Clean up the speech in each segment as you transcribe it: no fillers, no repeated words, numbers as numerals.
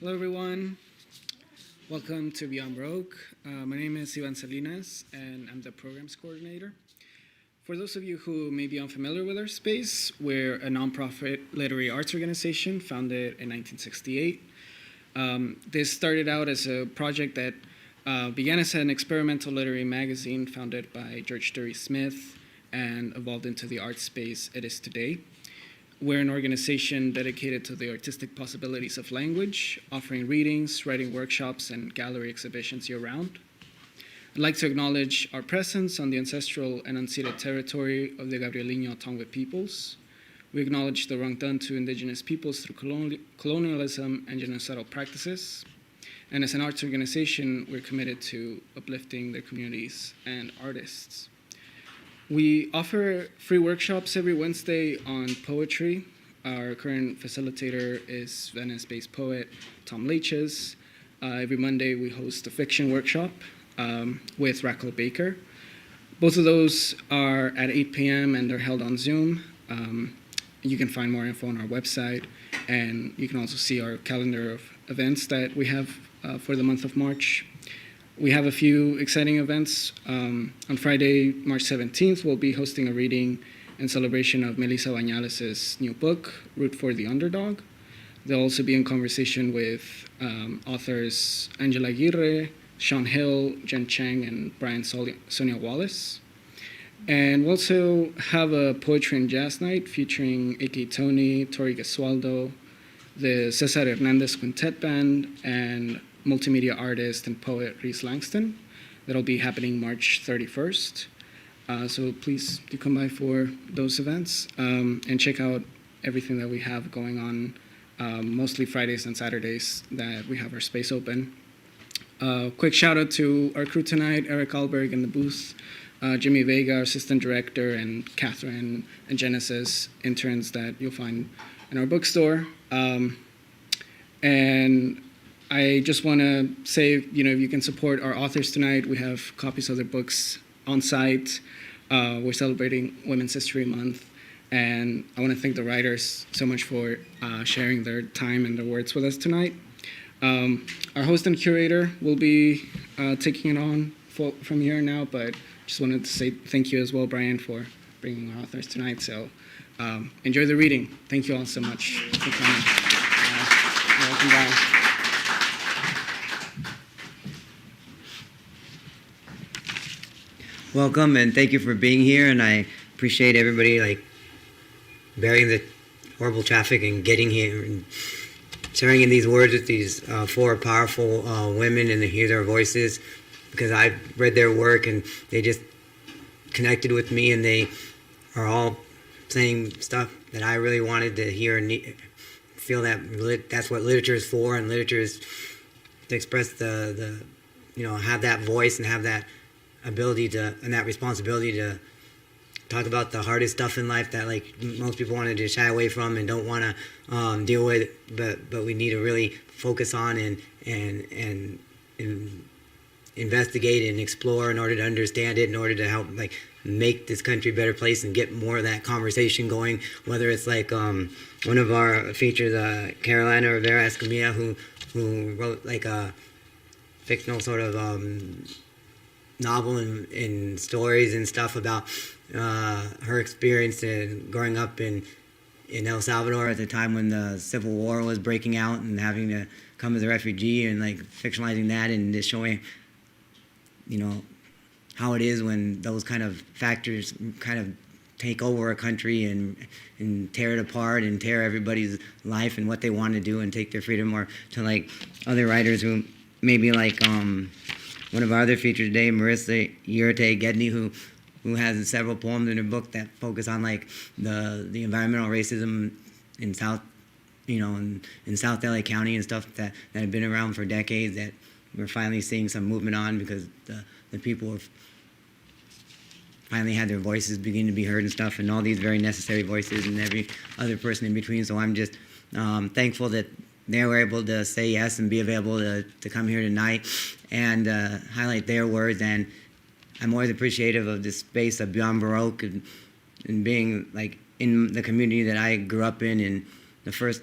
Hello, everyone. Welcome to Beyond Baroque. My name is Ivan Salinas, and I'm the programs coordinator. For those of you who may be unfamiliar with our space, we're a nonprofit literary arts organization founded in 1968. This started out as a project that began as an experimental literary magazine founded by George Dury Smith and evolved into the art space it is today. We're an organization dedicated to the artistic possibilities of language, offering readings, writing workshops, and gallery exhibitions year-round. I'd like to acknowledge our presence on the ancestral and unceded territory of the Gabrielino Tongva peoples. We acknowledge the wrong done to indigenous peoples through colonialism and genocidal practices. And as an arts organization, we're committed to uplifting their communities and artists. We offer free workshops every Wednesday on poetry. Our current facilitator is Venice-based poet Tom Leitches. Every Monday we host a fiction workshop with Raquel Baker. Both of those are at 8 p.m. and they're held on Zoom. You can find more info on our website, and you can also see our calendar of events that we have for the month of March. We have a few exciting events. On Friday, March 17th, we'll be hosting a reading in celebration of Melissa Bañales' new book, Root for the Underdog. They'll also be in conversation with authors Angela Aguirre, Sean Hill, Jen Chang, and Brian Sonia Wallace. And we'll also have a poetry and jazz night featuring A.K. Tony, Tori Gesualdo, the Cesar Hernandez Quintet Band, and multimedia artist and poet Reese Langston. That'll be happening March 31st. So please do come by for those events and check out everything that we have going on, mostly Fridays and Saturdays that we have our space open. Quick shout out to our crew tonight, Eric Alberg in the booth, Jimmy Vega, our assistant director, and Catherine and Genesis interns that you'll find in our bookstore. And I just want to say, if you can support our authors tonight. We have copies of their books on site. We're celebrating Women's History Month. And I want to thank the writers so much for sharing their time and their words with us tonight. Our host and curator will be taking it on from here now, but just wanted to say thank you as well, Brian, for bringing our authors tonight. So enjoy the reading. Thank you all so much for coming. Welcome, Brian. Welcome, and thank you for being here, and I appreciate everybody bearing the horrible traffic and getting here and sharing in these words with these four powerful women and to hear their voices, because I've read their work and they just connected with me, and they are all saying stuff that I really wanted to hear and feel that that's what literature is for, and literature is to express the have that voice and have that ability to, and that responsibility to talk about the hardest stuff in life that most people want to shy away from and don't want to deal with, but we need to really focus on and investigate and explore in order to understand it, in order to help make this country a better place and get more of that conversation going. Whether it's one of our features, Carolina Rivera Escamilla, who wrote a fictional sort of novel and stories and stuff about her experience in growing up in El Salvador at the time when the Civil War was breaking out and having to come as a refugee, and fictionalizing that and just showing how it is when those kind of factors kind of take over a country and tear it apart and tear everybody's life and what they want to do and take their freedom, or to other writers who maybe one of our other features today, Marisa Urritia Gedney, who has several poems in her book that focus on the environmental racism in South LA County and stuff that have been around for decades, that we're finally seeing some movement on, because the people have finally had their voices begin to be heard and stuff, and all these very necessary voices and every other person in between. So I'm just thankful that they were able to say yes and be available to come here tonight and highlight their words. And I'm always appreciative of this space of Beyond Baroque and being in the community that I grew up in the first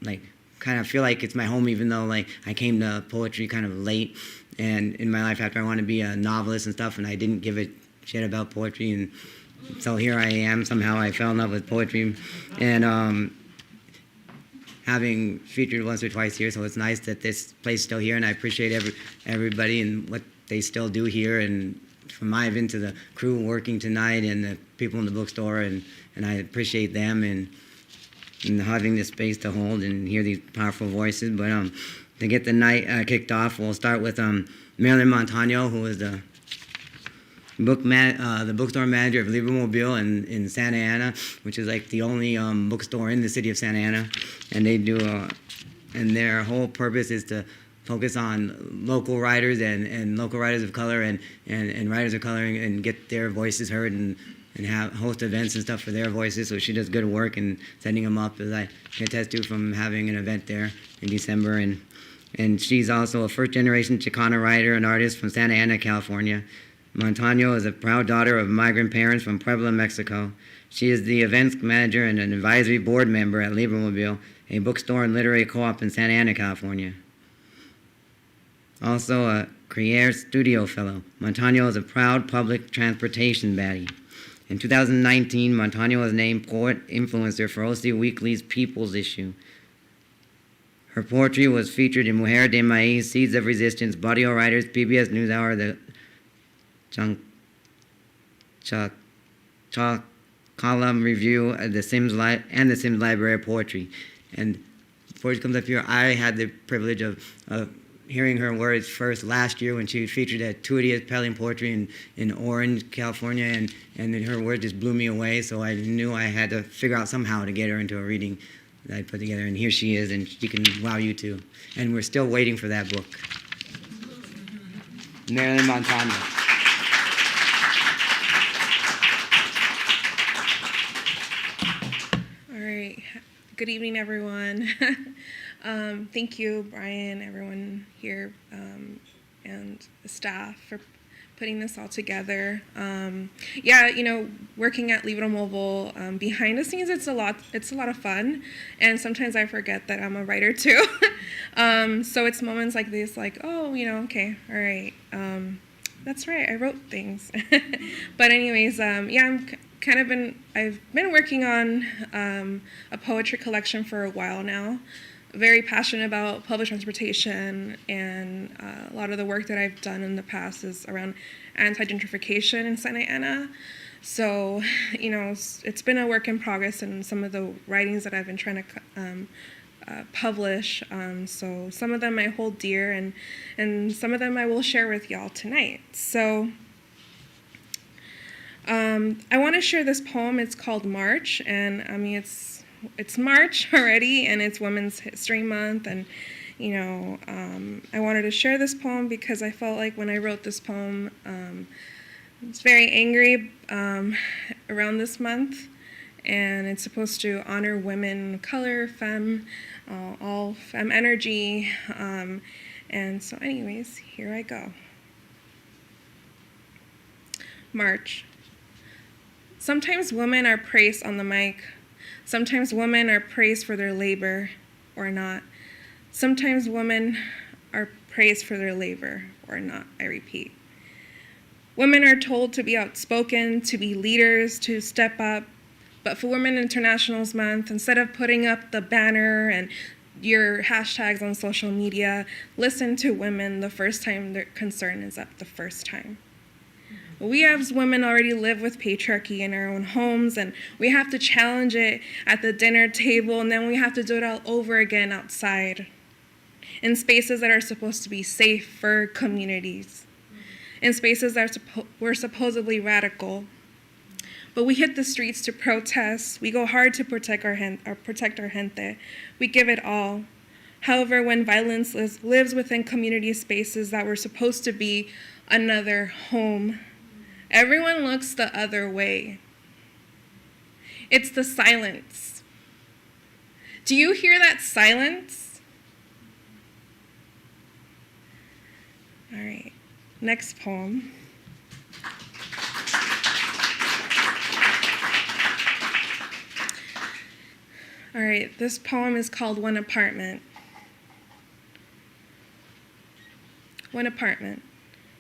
kind kind of feel like it's my home, even though like I came to poetry kind of late and in my life after I wanted to be a novelist and stuff, and I didn't give a shit about poetry, and so here I am. Somehow I fell in love with poetry, and having featured once or twice here, so it's nice that this place is still here, and I appreciate everybody and what they still do here, and from Ivan to the crew working tonight and the people in the bookstore, and I appreciate them and having this space to hold and hear these powerful voices. But to get the night kicked off, we'll start with Marilynn Montaño, who is the bookstore manager of Libremobile in Santa Ana, which is like the only bookstore in the city of Santa Ana, and they do and their whole purpose is to focus on local writers and local writers of color and writers of color and get their voices heard and have host events and stuff for their voices. So she does good work in setting them up, as I can attest to from having an event there in December. And she's also a first-generation Chicana writer and artist from Santa Ana, California. Montaño is a proud daughter of migrant parents from Puebla, Mexico. She is the events manager and an advisory board member at Libremobile, a bookstore and literary co-op in Santa Ana, California. Also a Creator Studio Fellow, Montaño is a proud public transportation baddie. In 2019, Montaño was named Poet Influencer for OC Weekly's People's issue. Her poetry was featured in Mujer de Maíz, Seeds of Resistance, Barrio Writers, PBS NewsHour, the Column Review, the Sims and the Sims Library of Poetry. And before she comes up here, I had the privilege of hearing her words first last year when she featured at Tuidia's Pelling Poetry in Orange, California, and her words just blew me away, so I knew I had to figure out somehow to get her into a reading that I put together, and here she is, and she can wow you too. And we're still waiting for that book. Marilynn Montaño. All right. Good evening, everyone. Thank you, Brian, everyone here, and the staff for putting this all together. Yeah, you know, working at Libremobile, behind the scenes, it's a lot of fun, and sometimes I forget that I'm a writer too. So it's moments like this, like, oh, you know, okay, all right, that's right, I wrote things. But anyways, yeah, I've been working on a poetry collection for a while now. Very passionate about public transportation, and a lot of the work that I've done in the past is around anti-gentrification in Santa Ana. So, you know, it's been a work in progress in some of the writings that I've been trying to publish. So some of them I hold dear, and some of them I will share with y'all tonight. So I want to share this poem. It's called March, and I mean, it's March already, and it's Women's History Month, and you know, I wanted to share this poem because I felt like when I wrote this poem, I was very angry around this month, and it's supposed to honor women of color, all femme energy, and so anyways, here I go. March. Sometimes women are praised on the mic. Sometimes women are praised for their labor or not. Sometimes women are praised for their labor or not, I repeat. Women are told to be outspoken, to be leaders, to step up. But for Women Internationals Month, instead of putting up the banner and your hashtags on social media, listen to women the first time their concern is up, the first time. We as women already live with patriarchy in our own homes, and we have to challenge it at the dinner table, and then we have to do it all over again outside, in spaces that are supposed to be safe for communities, in spaces that were supposedly radical. But we hit the streets to protest. We go hard to protect our gente. We give it all. However, when violence lives within community spaces that were supposed to be another home, everyone looks the other way. It's the silence. Do you hear that silence? All right, next poem. All right, this poem is called One Apartment. one apartment.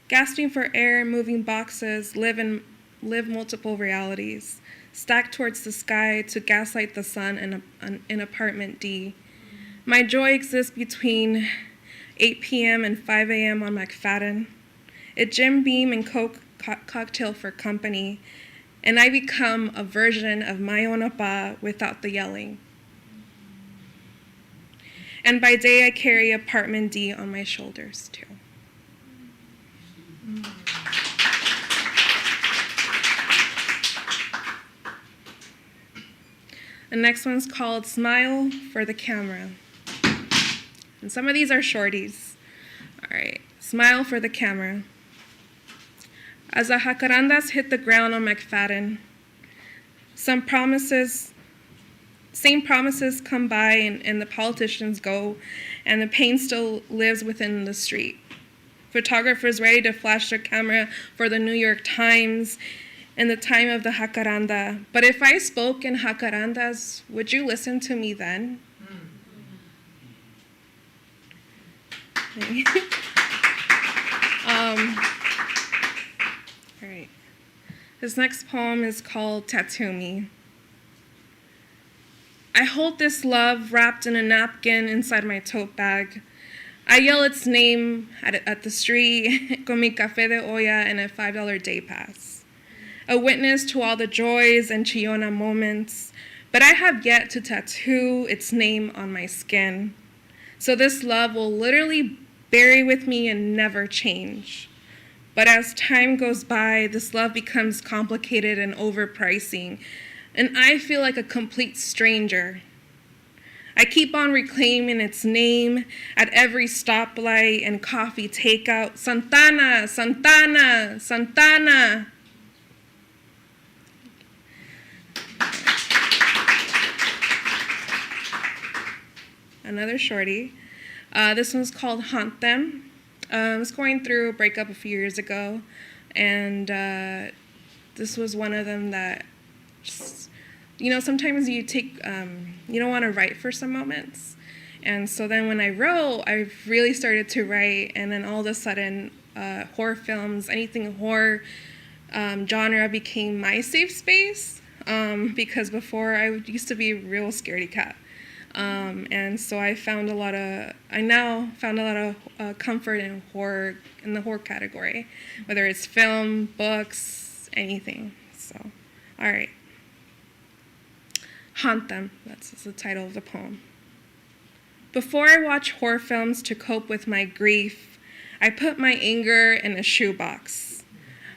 Gasping for air, moving boxes, live multiple realities. Stacked towards the sky to gaslight the sun in apartment D. My joy exists between 8 p.m. and 5 a.m. on McFadden. A Jim Beam and Coke cocktail for company. And I become a version of my own apa without the yelling. And by day, I carry apartment D on my shoulders, too. The next one's called Smile for the Camera. And some of these are shorties. All right, Smile for the Camera. As the jacarandas hit the ground on McFadden, same promises come by and the politicians go, and the pain still lives within the street. Photographers ready to flash their camera for the New York Times in the time of the jacaranda. But if I spoke in jacarandas, would you listen to me then? All right. This next poem is called Tattoo Me. I hold this love wrapped in a napkin inside my tote bag. I yell its name at the street con mi café de olla and a $5 day pass. A witness to all the joys and chillona moments, but I have yet to tattoo its name on my skin. So this love will literally bury with me and never change. But as time goes by, this love becomes complicated and overpricing, and I feel like a complete stranger. I keep on reclaiming its name at every stoplight and coffee takeout. Santana, Santana, Santana. Another shorty. This one's called Haunt Them. I was going through a breakup a few years ago, and this was one of them that just, sometimes you don't want to write for some moments. And so then when I wrote, I really started to write, and then all of a sudden, horror films, anything horror genre became my safe space, because before I used to be a real scaredy cat. And so I now found a lot of comfort in the horror category, whether it's film, books, anything. So, all right. Haunt Them, that's the title of the poem. Before I watch horror films to cope with my grief, I put my anger in a shoebox.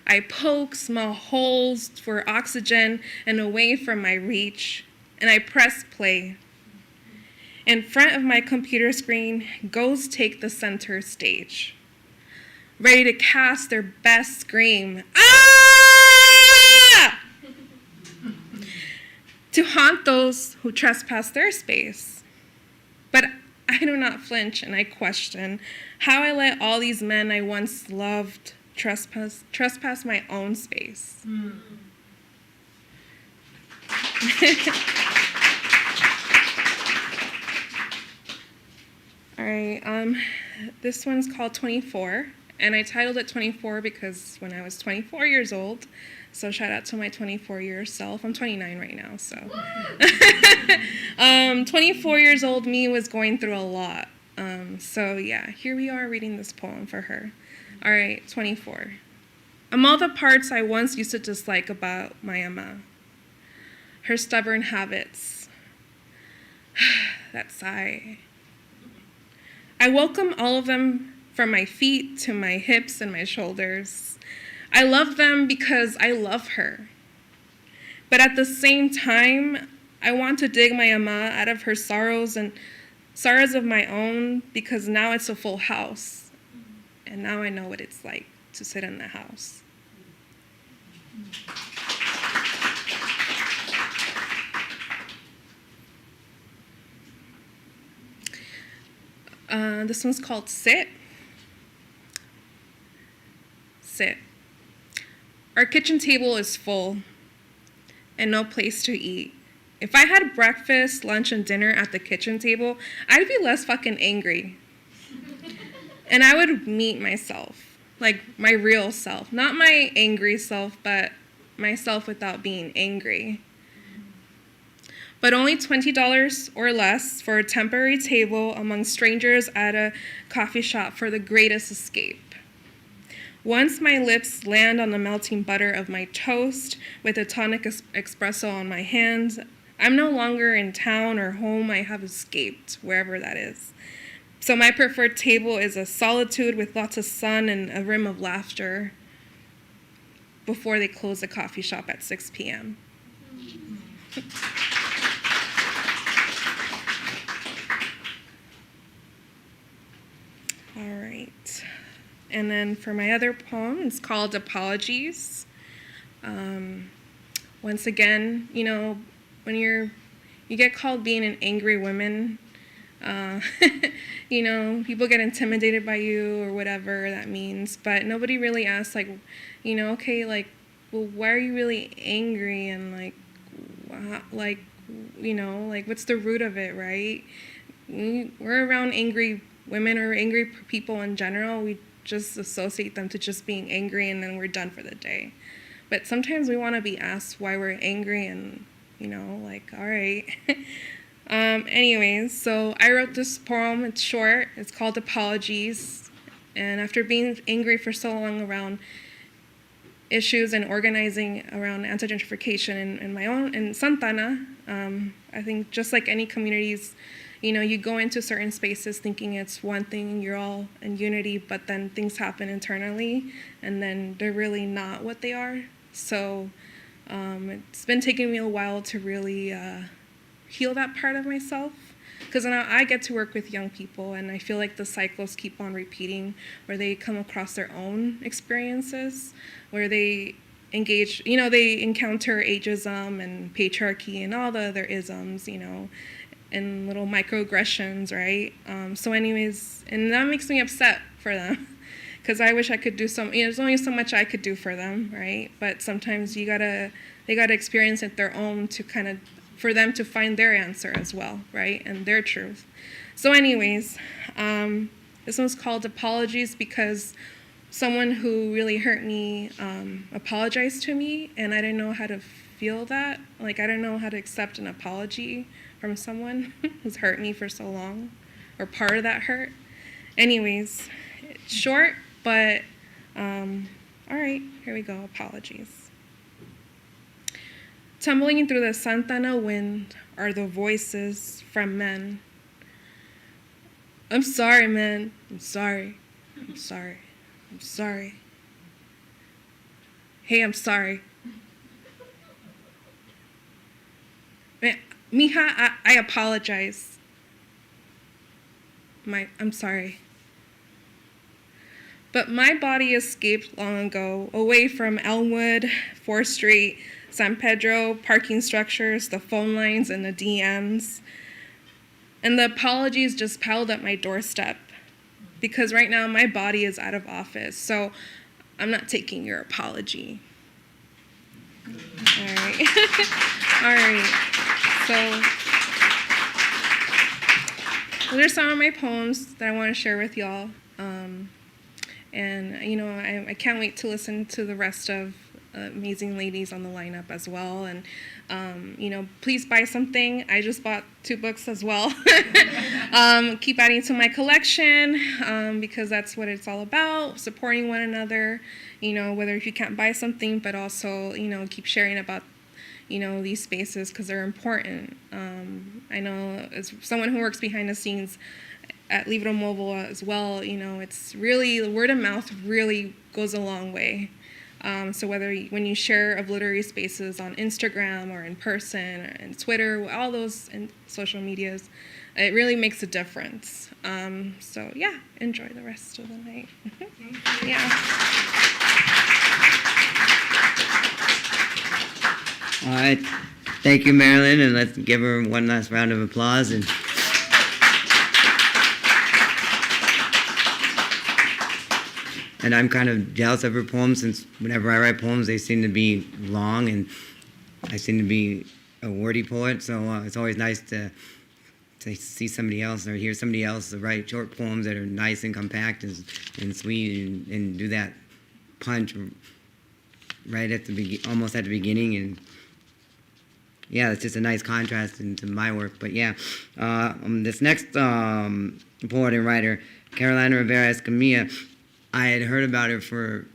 I poke small holes for oxygen and away from my reach, and I press play. In front of my computer screen, ghosts take the center stage, ready to cast their best scream, ah! To haunt those who trespass their space. But I do not flinch, and I question how I let all these men I once loved trespass my own space. All right, this one's called 24, and I titled it 24 because when I was 24 years old, so shout out to my 24-year self. I'm 29 right now, so. 24 years old me was going through a lot. So yeah, here we are reading this poem for her. All right, 24. I'm all the parts I once used to dislike about my ama. Her stubborn habits. That sigh. I welcome all of them from my feet to my hips and my shoulders. I love them because I love her. But at the same time, I want to dig my ama out of her sorrows and sorrows of my own, because now it's a full house. And now I know what it's like to sit in the house. This one's called Sit. Sit. Our kitchen table is full and no place to eat. If I had breakfast, lunch, and dinner at the kitchen table, I'd be less fucking angry. And I would meet myself, like my real self, not my angry self, but myself without being angry. But only $20 or less for a temporary table among strangers at a coffee shop for the greatest escape. Once my lips land on the melting butter of my toast with a tonic espresso on my hands, I'm no longer in town or home. I have escaped, wherever that is. So my preferred table is a solitude with lots of sun and a rim of laughter before they close the coffee shop at 6 p.m. All right. And then for my other poem, it's called Apologies. Once again, you know, when you get called being an angry woman, you know, people get intimidated by you or whatever that means, but nobody really asks, like, you know, okay, like, well, why are you really angry? And like, you know, like, what's the root of it, right? We're around angry women or angry people in general. We just associate them to just being angry, and then we're done for the day. But sometimes we want to be asked why we're angry, and, you know, like, all right. Anyways, so I wrote this poem. It's short. It's called Apologies. And after being angry for so long around issues and organizing around anti-gentrification in my own, in Santa Ana, I think just like any communities, you know, you go into certain spaces thinking it's one thing, you're all in unity, but then things happen internally, and then they're really not what they are. So it's been taking me a while to really heal that part of myself, because now I get to work with young people, and I feel like the cycles keep on repeating, where they come across their own experiences, where they engage, you know, they encounter ageism and patriarchy and all the other isms, you know, and little microaggressions, right? So anyways, and that makes me upset for them, because I wish I could do some, you know, there's only so much I could do for them, right? But sometimes they gotta experience it their own to kind of, for them to find their answer as well, right? And their truth. So anyways, this one's called Apologies, because someone who really hurt me apologized to me, and I didn't know how to feel that. Like, I didn't know how to accept an apology from someone who's hurt me for so long, or part of that hurt. Anyways, it's short, but all right, here we go, Apologies. Tumbling through the Santa Ana wind are the voices from men. I'm sorry, man. I'm sorry. I'm sorry. I'm sorry. Hey, I'm sorry. Mija, I apologize. I'm sorry. But my body escaped long ago, away from Elmwood, 4th Street, San Pedro, parking structures, the phone lines, and the DMs. And the apologies just piled up my doorstep, because right now my body is out of office, so I'm not taking your apology. All right. All right. So those are some of my poems that I want to share with y'all. And, you know, I can't wait to listen to the rest of amazing ladies on the lineup as well. And, you know, please buy something. I just bought 2 books as well. Keep adding to my collection, because that's what it's all about, supporting one another, you know, whether if you can't buy something, but also, you know, keep sharing about, you know, these spaces, because they're important. I know as someone who works behind the scenes at Libro Mobile as well, you know, it's really, word of mouth really goes a long way. So when you share of literary spaces on Instagram or in person or in Twitter, all those and social medias, it really makes a difference. So yeah, enjoy the rest of the night. Yeah. All right. Thank you, Marilynn, and let's give her one last round of applause. And I'm kind of jealous of her poems, since whenever I write poems, they seem to be long, and I seem to be a wordy poet, so it's always nice to to see somebody else or hear somebody else write short poems that are nice and compact and sweet and do that punch right at the almost at the beginning. And yeah, it's just a nice contrast into my work. But yeah, this next poet and writer, Carolina Rivera Escamilla, I had heard about her for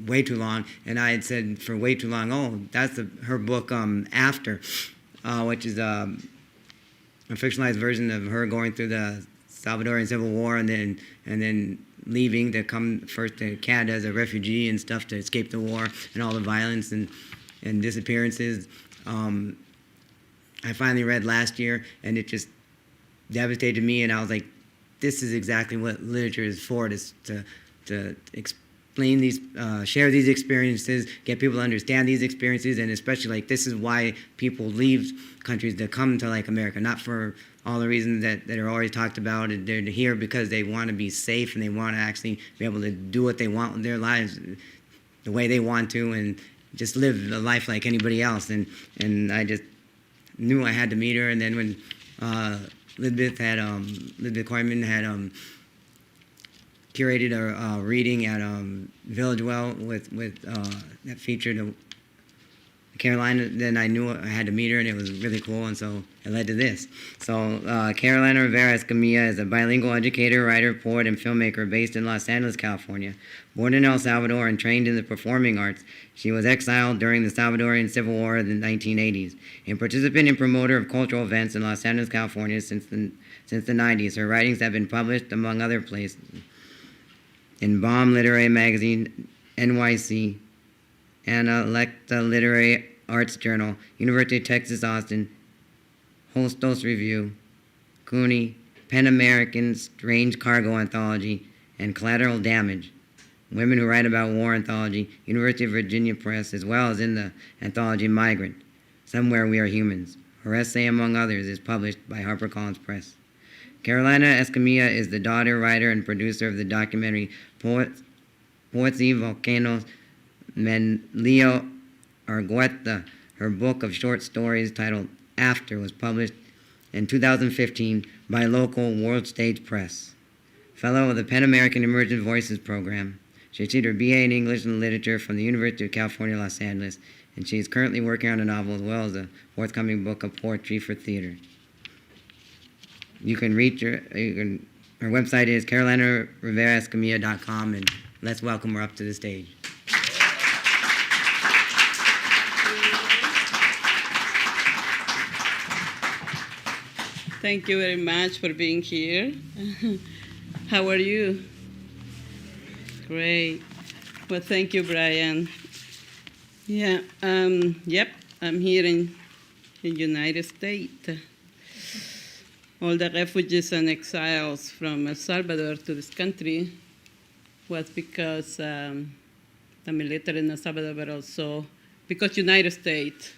way too long, and I had said for way too long, oh, that's her book After, which is a fictionalized version of her going through the Salvadorian Civil War and then leaving to come first to Canada as a refugee and stuff to escape the war and all the violence and disappearances. I finally read last year, and it just devastated me, and I was like, this is exactly what literature is for, to explain these, share these experiences, get people to understand these experiences, and especially like this is why people leave countries to come to like America, not for all the reasons that are already talked about. They're here because they want to be safe and they want to actually be able to do what they want with their lives the way they want to and just live a life like anybody else. And I just knew I had to meet her. And then when Lisbeth Coiman had curated a reading at Village Well with that featured Carolina, then I knew I had to meet her, and it was really cool, and so it led to this. So Carolina Rivera Escamilla is a bilingual educator, writer, poet, and filmmaker based in Los Angeles, California. Born in El Salvador and trained in the performing arts, she was exiled during the Salvadorian Civil War in the 1980s. A participant and promoter of cultural events in Los Angeles, California since the 90s. Her writings have been published, among other places, in Bomb Literary Magazine, NYC, Anna Lecta Literary Arts Journal, University of Texas, Austin, Hostos Review, CUNY, Pan American Strange Cargo Anthology, and Collateral Damage, Women Who Write About War Anthology, University of Virginia Press, as well as in the anthology Migrant, Somewhere We Are Humans. Her essay, among others, is published by HarperCollins Press. Carolina Escamilla is the daughter, writer, and producer of the documentary Poets y Volcanoes, Menlio Argueta. Her book of short stories titled After was published in 2015 by local World Stage Press. Fellow of the Pan American Emergent Voices Program. She achieved her BA in English and Literature from the University of California, Los Angeles, and she is currently working on a novel as well as a forthcoming book of poetry for theater. You can reach her, her website is carolinariveraescamilla.com, and let's welcome her up to the stage. Thank you very much for being here. How are you? Great. Well, thank you, Brian. Yeah, yep, I'm here in the United States. All the refugees and exiles from El Salvador to this country was because the military in El Salvador, but also because United States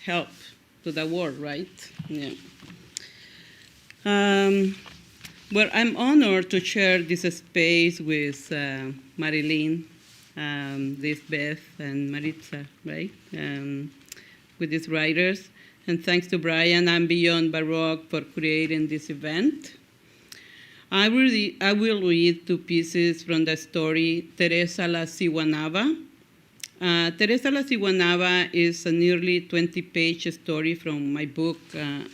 helped to the war, right? Yeah. Well, I'm honored to share this space with Marilynn, Lisbeth, and Marisa, right? With these writers. And thanks to Brian and Beyond Baroque for creating this event. I will read two pieces from the story Teresa la Ciguanaba. Teresa la Ciguanaba is a nearly 20-page story from my book,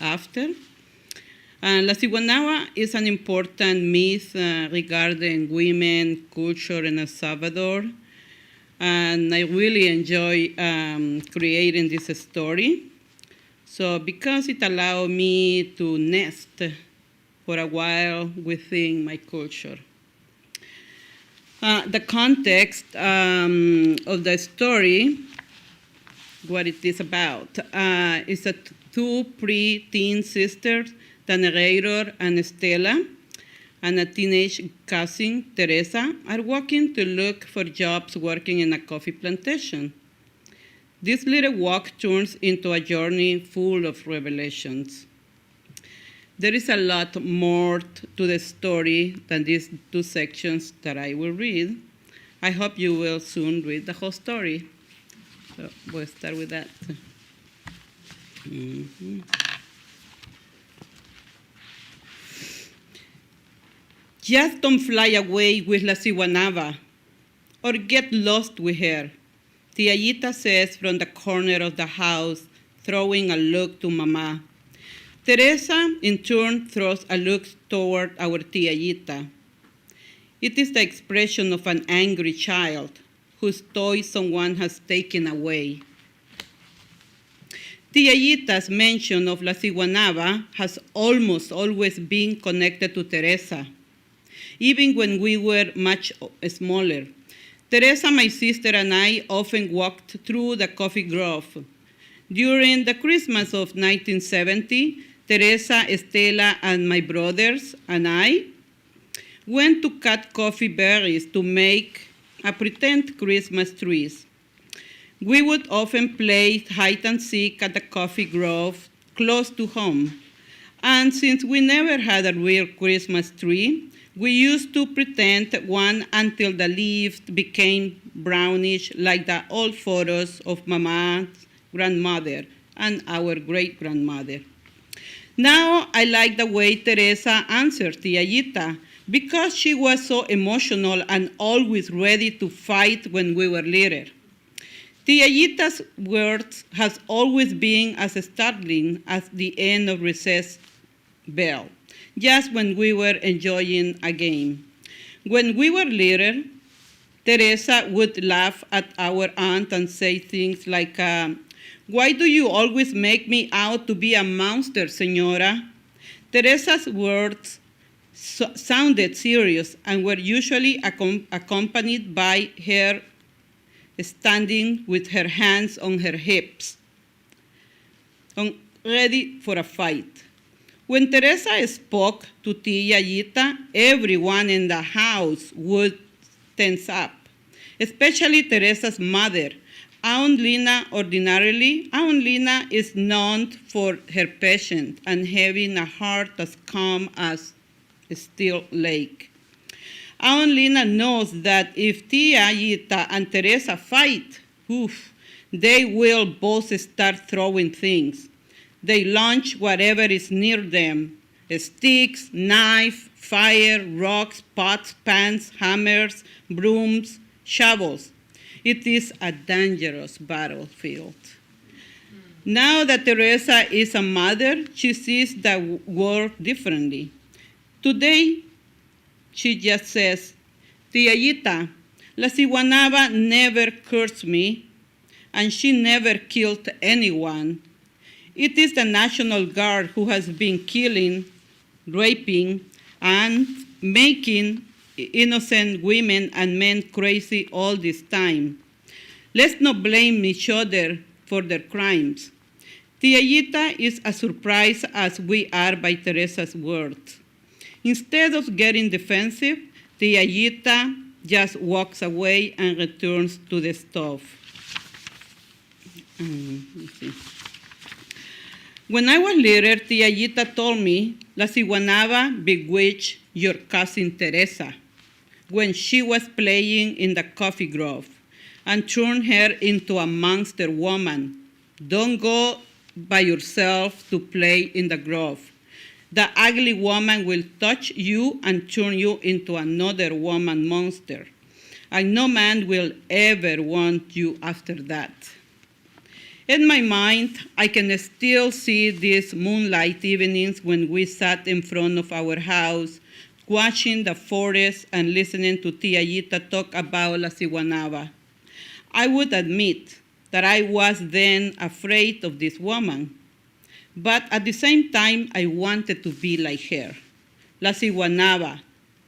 After. La Ciguanaba is an important myth regarding women, culture in El Salvador, and I really enjoy creating this story. So because it allowed me to nest for a while within my culture. The context of the story, what it is about, is that two pre-teen sisters, the narrator and Estela, and a teenage cousin, Teresa, are walking to look for jobs working in a coffee plantation. This little walk turns into a journey full of revelations. There is a lot more to the story than these two sections that I will read. I hope you will soon read the whole story. So we'll start with that. Just don't fly away with La Ciguanaba or get lost with her, Tiallita says from the corner of the house, throwing a look to Mama. Teresa, in turn, throws a look toward our Tiallita. It is the expression of an angry child whose toy someone has taken away. Tiallita's mention of La Ciguanaba has almost always been connected to Teresa, even when we were much smaller. Teresa, my sister, and I often walked through the coffee grove. During the Christmas of 1970, Teresa, Estela, and my brothers and I went to cut coffee berries to make a pretend Christmas trees. We would often play hide and seek at the coffee grove close to home. And since we never had a real Christmas tree, we used to pretend one until the leaves became brownish like the old photos of Mama's grandmother and our great-grandmother. Now I like the way Teresa answered Tiallita because she was so emotional and always ready to fight when we were little. Tiallita's words has always been as startling as the end of recess bell, just when we were enjoying a game. When we were little, Teresa would laugh at our aunt and say things like, "Why do you always make me out to be a monster, señora?" Teresa's words sounded serious and were usually accompanied by her standing with her hands on her hips, ready for a fight. When Teresa spoke to Tiallita, everyone in the house would tense up, especially Teresa's mother. Aunt Lina is known for her patience and having a heart as calm as a still lake. Aunt Lina knows that if Tiallita and Teresa fight, they will both start throwing things. They launch whatever is near them: sticks, knife, fire, rocks, pots, pans, hammers, brooms, shovels. It is a dangerous battlefield. Now that Teresa is a mother, she sees the world differently. Today, she just says, "Tiallita, La Ciguanaba never cursed me, and she never killed anyone. It is the National Guard who has been killing, raping, and making innocent women and men crazy all this time. Let's not blame each other for their crimes." Tiallita is as surprised as we are by Teresa's words. Instead of getting defensive, Tiallita just walks away and returns to the stove. When I was little, Tiallita told me La Ciguanaba bewitched your cousin Teresa when she was playing in the coffee grove and turned her into a monster woman. Don't go by yourself to play in the grove. The ugly woman will touch you and turn you into another woman monster. And no man will ever want you after that. In my mind, I can still see these moonlight evenings when we sat in front of our house, watching the forest and listening to Tiallita talk about La Ciguanaba. I would admit that I was then afraid of this woman, but at the same time, I wanted to be like her. La Ciguanaba,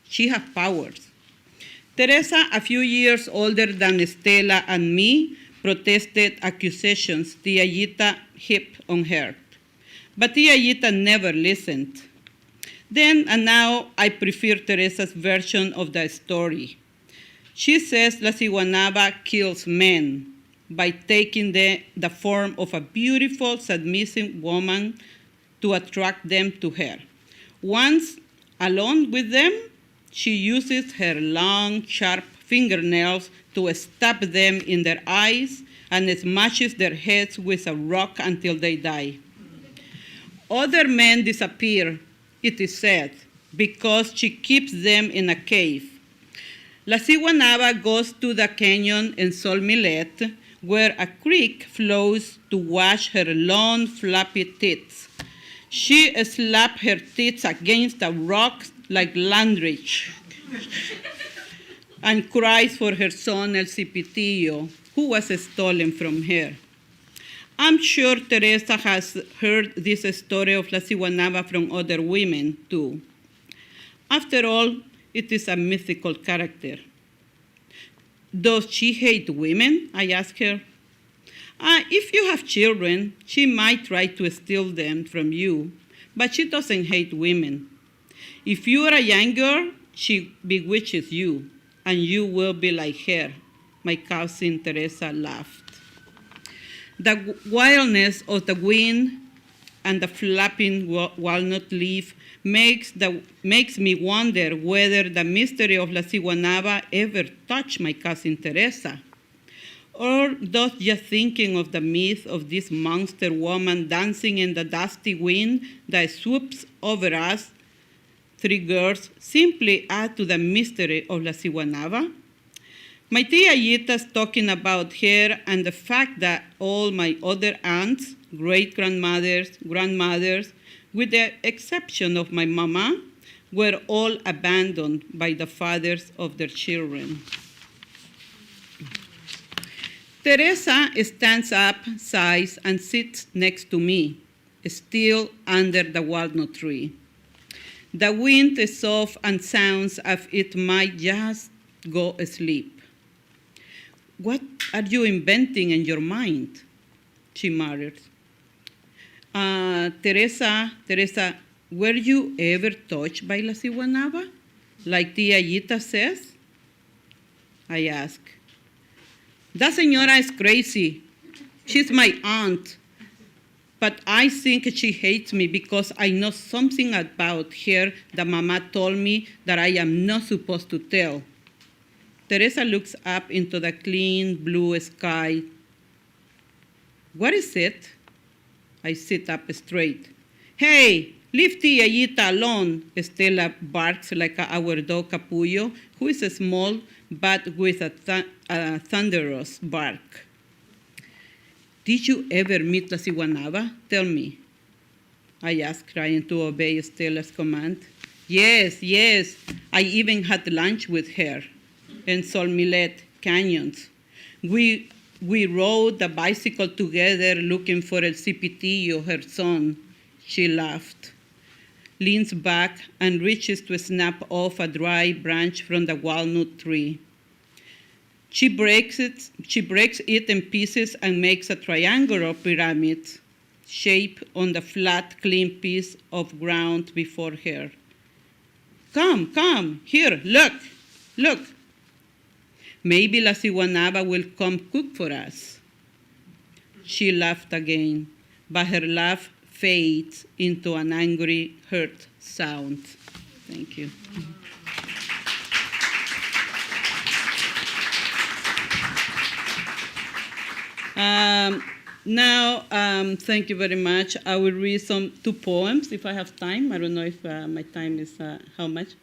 she has powers. Teresa, a few years older than Estela and me, protested accusations Tiallita heaped on her, but Tiallita never listened. Then and now, I prefer Teresa's version of the story. She says La Ciguanaba kills men by taking the form of a beautiful, submissive woman to attract them to her. Once alone with them, she uses her long, sharp fingernails to stab them in their eyes and smashes their heads with a rock until they die. Other men disappear, it is said, because she keeps them in a cave. La Ciguanaba goes to the canyon in Sol Millet, where a creek flows to wash her long, flappy teeth. She slaps her teeth against the rocks like Landrich and cries for her son El Cipitillo, who was stolen from her. I'm sure Teresa has heard this story of La Ciguanaba from other women, too. After all, it is a mythical character. Does she hate women? I asked her. If you have children, she might try to steal them from you, but she doesn't hate women. If you are a young girl, she bewitches you, and you will be like her. My cousin Teresa laughed. The wildness of the wind and the flapping walnut leaf makes me wonder whether the mystery of La Ciguanaba ever touched my cousin Teresa. Or does just thinking of the myth of this monster woman dancing in the dusty wind that swoops over us, three girls, simply add to the mystery of La Ciguanaba? My tia Yita's talking about her and the fact that all my other aunts, great-grandmothers, grandmothers, with the exception of my mama, were all abandoned by the fathers of their children. Teresa stands up, sighs, and sits next to me, still under the walnut tree. The wind is soft and sounds as it might just go asleep. What are you inventing in your mind? She muttered. Teresa, were you ever touched by La Ciguanaba, like Tia Yita says? I asked. That señora is crazy. She's my aunt. But I think she hates me because I know something about her that Mama told me that I am not supposed to tell. Teresa looks up into the clean blue sky. What is it? I sit up straight. Hey, leave Tia Yita alone, Estela barks like our dog Capullo, who is small but with a thunderous bark. Did you ever meet La Ciguanaba? Tell me. I asked, trying to obey Estela's command. Yes. I even had lunch with her in Sol Millet Canyons. We rode the bicycle together looking for El Cipitillo, her son. She laughed, leans back, and reaches to snap off a dry branch from the walnut tree. She breaks it in pieces and makes a triangular pyramid shape on the flat, clean piece of ground before her. Come, here, look. Maybe La Ciguanaba will come cook for us. She laughed again, but her laugh fades into an angry, hurt sound. Thank you. Now, thank you very much. I will read two poems if I have time. I don't know if my time is how much?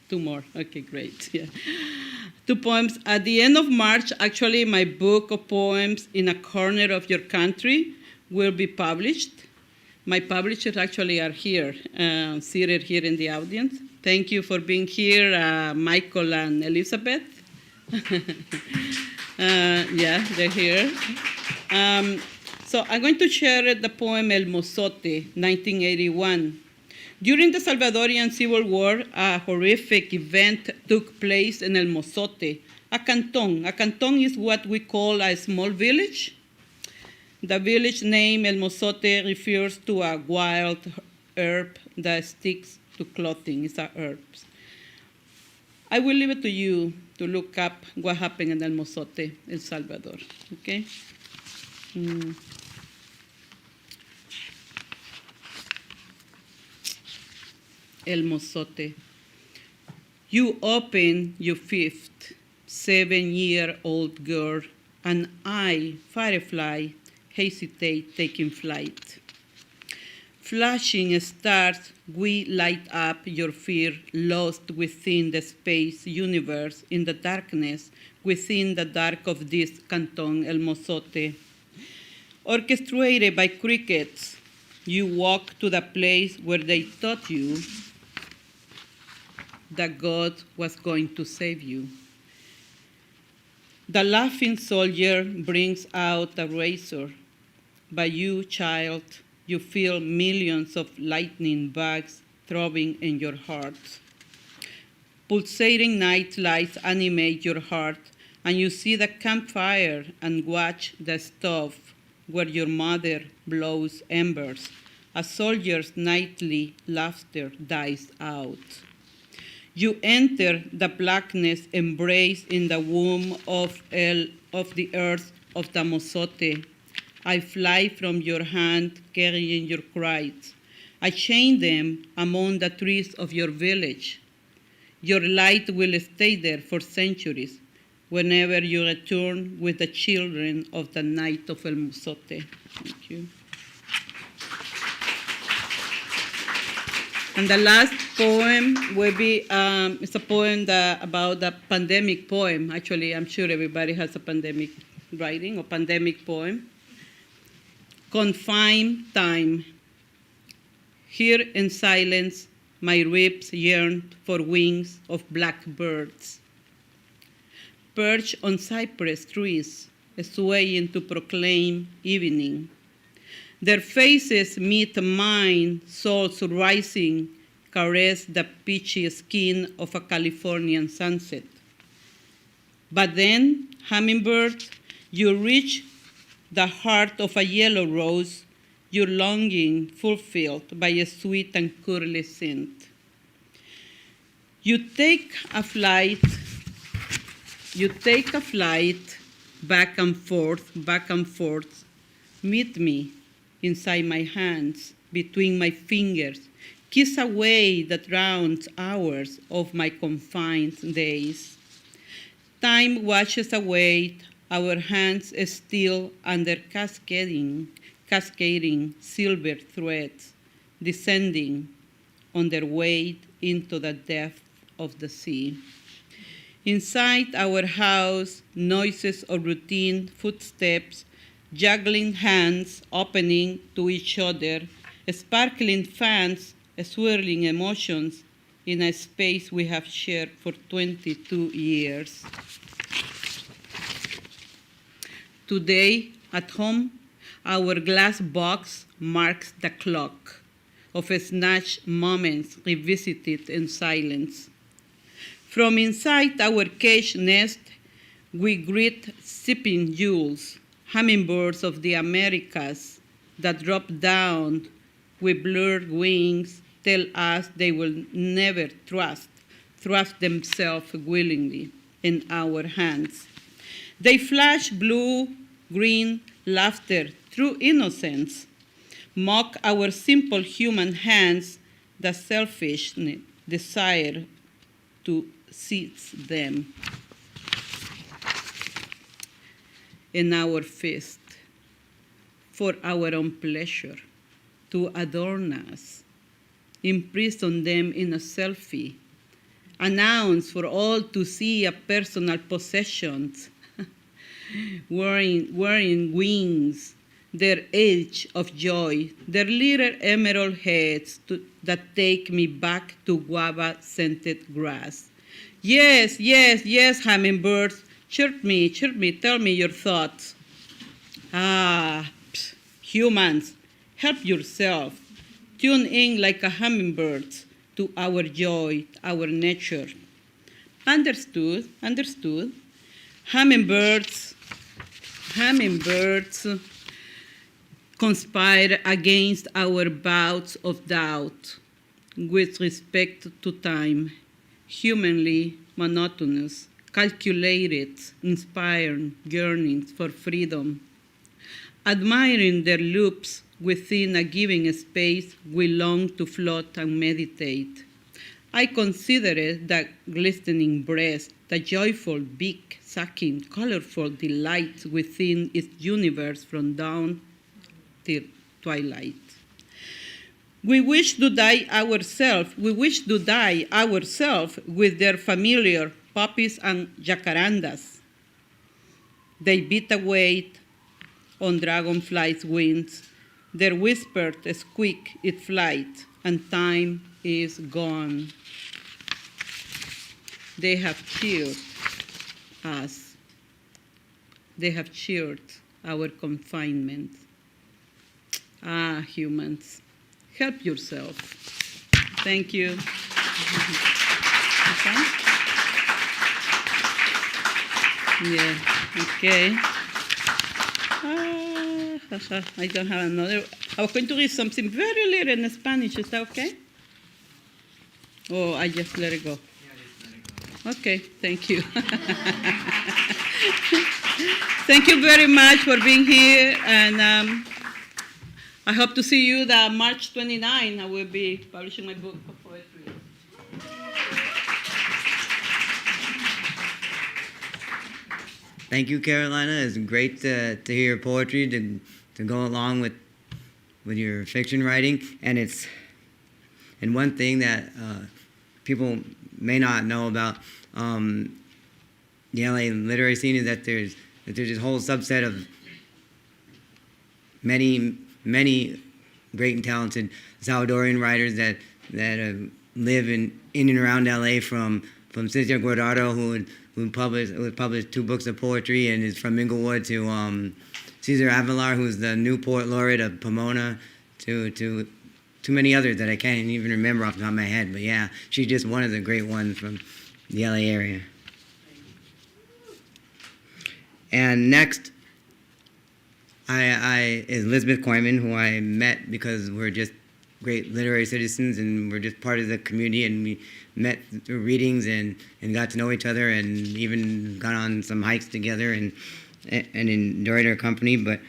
Two more. Okay, great. Yeah. Two poems. At the end of March, actually, my book of poems, In a Corner of Your Country, will be published. My publishers actually are here, seated here in the audience. Thank you for being here, Michael and Elizabeth. Yeah, they're here. So I'm going to share the poem El Mozote, 1981. During the Salvadorian Civil War, a horrific event took place in El Mozote, a canton. A canton is what we call a small village. The village name El Mozote refers to a wild herb that sticks to clothing. It's a herb. I will leave it to you to look up what happened in El Mozote, El Salvador. Okay? El Mozote. You open your fifth, 7-year-old girl, and I, Firefly, hesitate taking flight. Flashing stars, we light up your fear, lost within the space universe, in the darkness, within the dark of this Canton El Mozote. Orchestrated by crickets, you walk to the place where they taught you that God was going to save you. The laughing soldier brings out a razor. By you, child, you feel millions of lightning bugs throbbing in your heart. Pulsating night lights animate your heart, and you see the campfire and watch the stove where your mother blows embers. A soldier's nightly laughter dies out. You enter the blackness embraced in the womb of the earth of the Mozote. I fly from your hand carrying your cries. I chain them among the trees of your village. Your light will stay there for centuries whenever you return with the children of the night of El Mozote. Thank you. And the last poem will be, it's a poem about the pandemic poem. Actually, I'm sure everybody has a pandemic writing or pandemic poem. Confined time. Here in silence, my ribs yearn for wings of blackbirds. Perch on cypress trees, swaying to proclaim evening. Their faces meet mine, souls rising, caress the peachy skin of a Californian sunset. But then, hummingbird, you reach the heart of a yellow rose, your longing fulfilled by a sweet and curly scent. You take a flight, back and forth, meet me inside my hands, between my fingers, kiss away the drowned hours of my confined days. Time washes away our hands still under cascading silver threads, descending on their way into the depth of the sea. Inside our house, noises of routine, footsteps, juggling hands opening to each other, sparkling fans, swirling emotions in a space we have shared for 22 years. Today, at home, our glass box marks the clock of snatched moments revisited in silence. From inside our cage nest, we greet sipping jewels, hummingbirds of the Americas that drop down with blurred wings, tell us they will never thrust themselves willingly in our hands. They flash blue, green laughter through innocence, mock our simple human hands, the selfish desire to seize them in our fist for our own pleasure, to adorn us, imprison them in a selfie, announce for all to see a personal possessions, wearing wings, their edge of joy, their little emerald heads that take me back to guava-scented grass. Yes, yes, yes, hummingbirds, chirp me, tell me your thoughts. Humans, help yourself. Tune in like a hummingbird to our joy, our nature. Understood. Hummingbirds conspire against our bouts of doubt with respect to time, humanly monotonous, calculated, inspired yearnings for freedom. Admiring their loops within a given space, we long to float and meditate. I consider it the glistening breast, the joyful beak sucking colorful delight within its universe from dawn till twilight. We wish to die ourselves. We wish to die ourselves with their familiar poppies and jacarandas. They beat away on dragonflies' wings. Their whispered squeak its flight, and time is gone. They have cheered us. They have cheered our confinement. Ah, humans, help yourself. Thank you. Okay. Yeah, okay. I don't have another. I was going to read something very little in Spanish. Is that okay? Oh, I just let it go. Okay, thank you. Thank you very much for being here, and I hope to see you the March 29. I will be publishing my book of poetry. Thank you, Carolina. It's great to hear your poetry to go along with your fiction writing, and one thing that people may not know about the LA literary scene is that there's this whole subset of many great and talented Salvadorian writers that live in and around LA, from Cynthia Guardado, who published 2 books of poetry and is from Inglewood, to Cesar Avalar, who's the new poet laureate of Pomona, to too many others that I can't even remember off the top of my head. But yeah, she's just one of the great ones from the LA area. And next is Lisbeth Coiman, who I met because we're just great literary citizens and we're just part of the community, and we met through readings and got to know each other and even got on some hikes together and enjoyed her company. But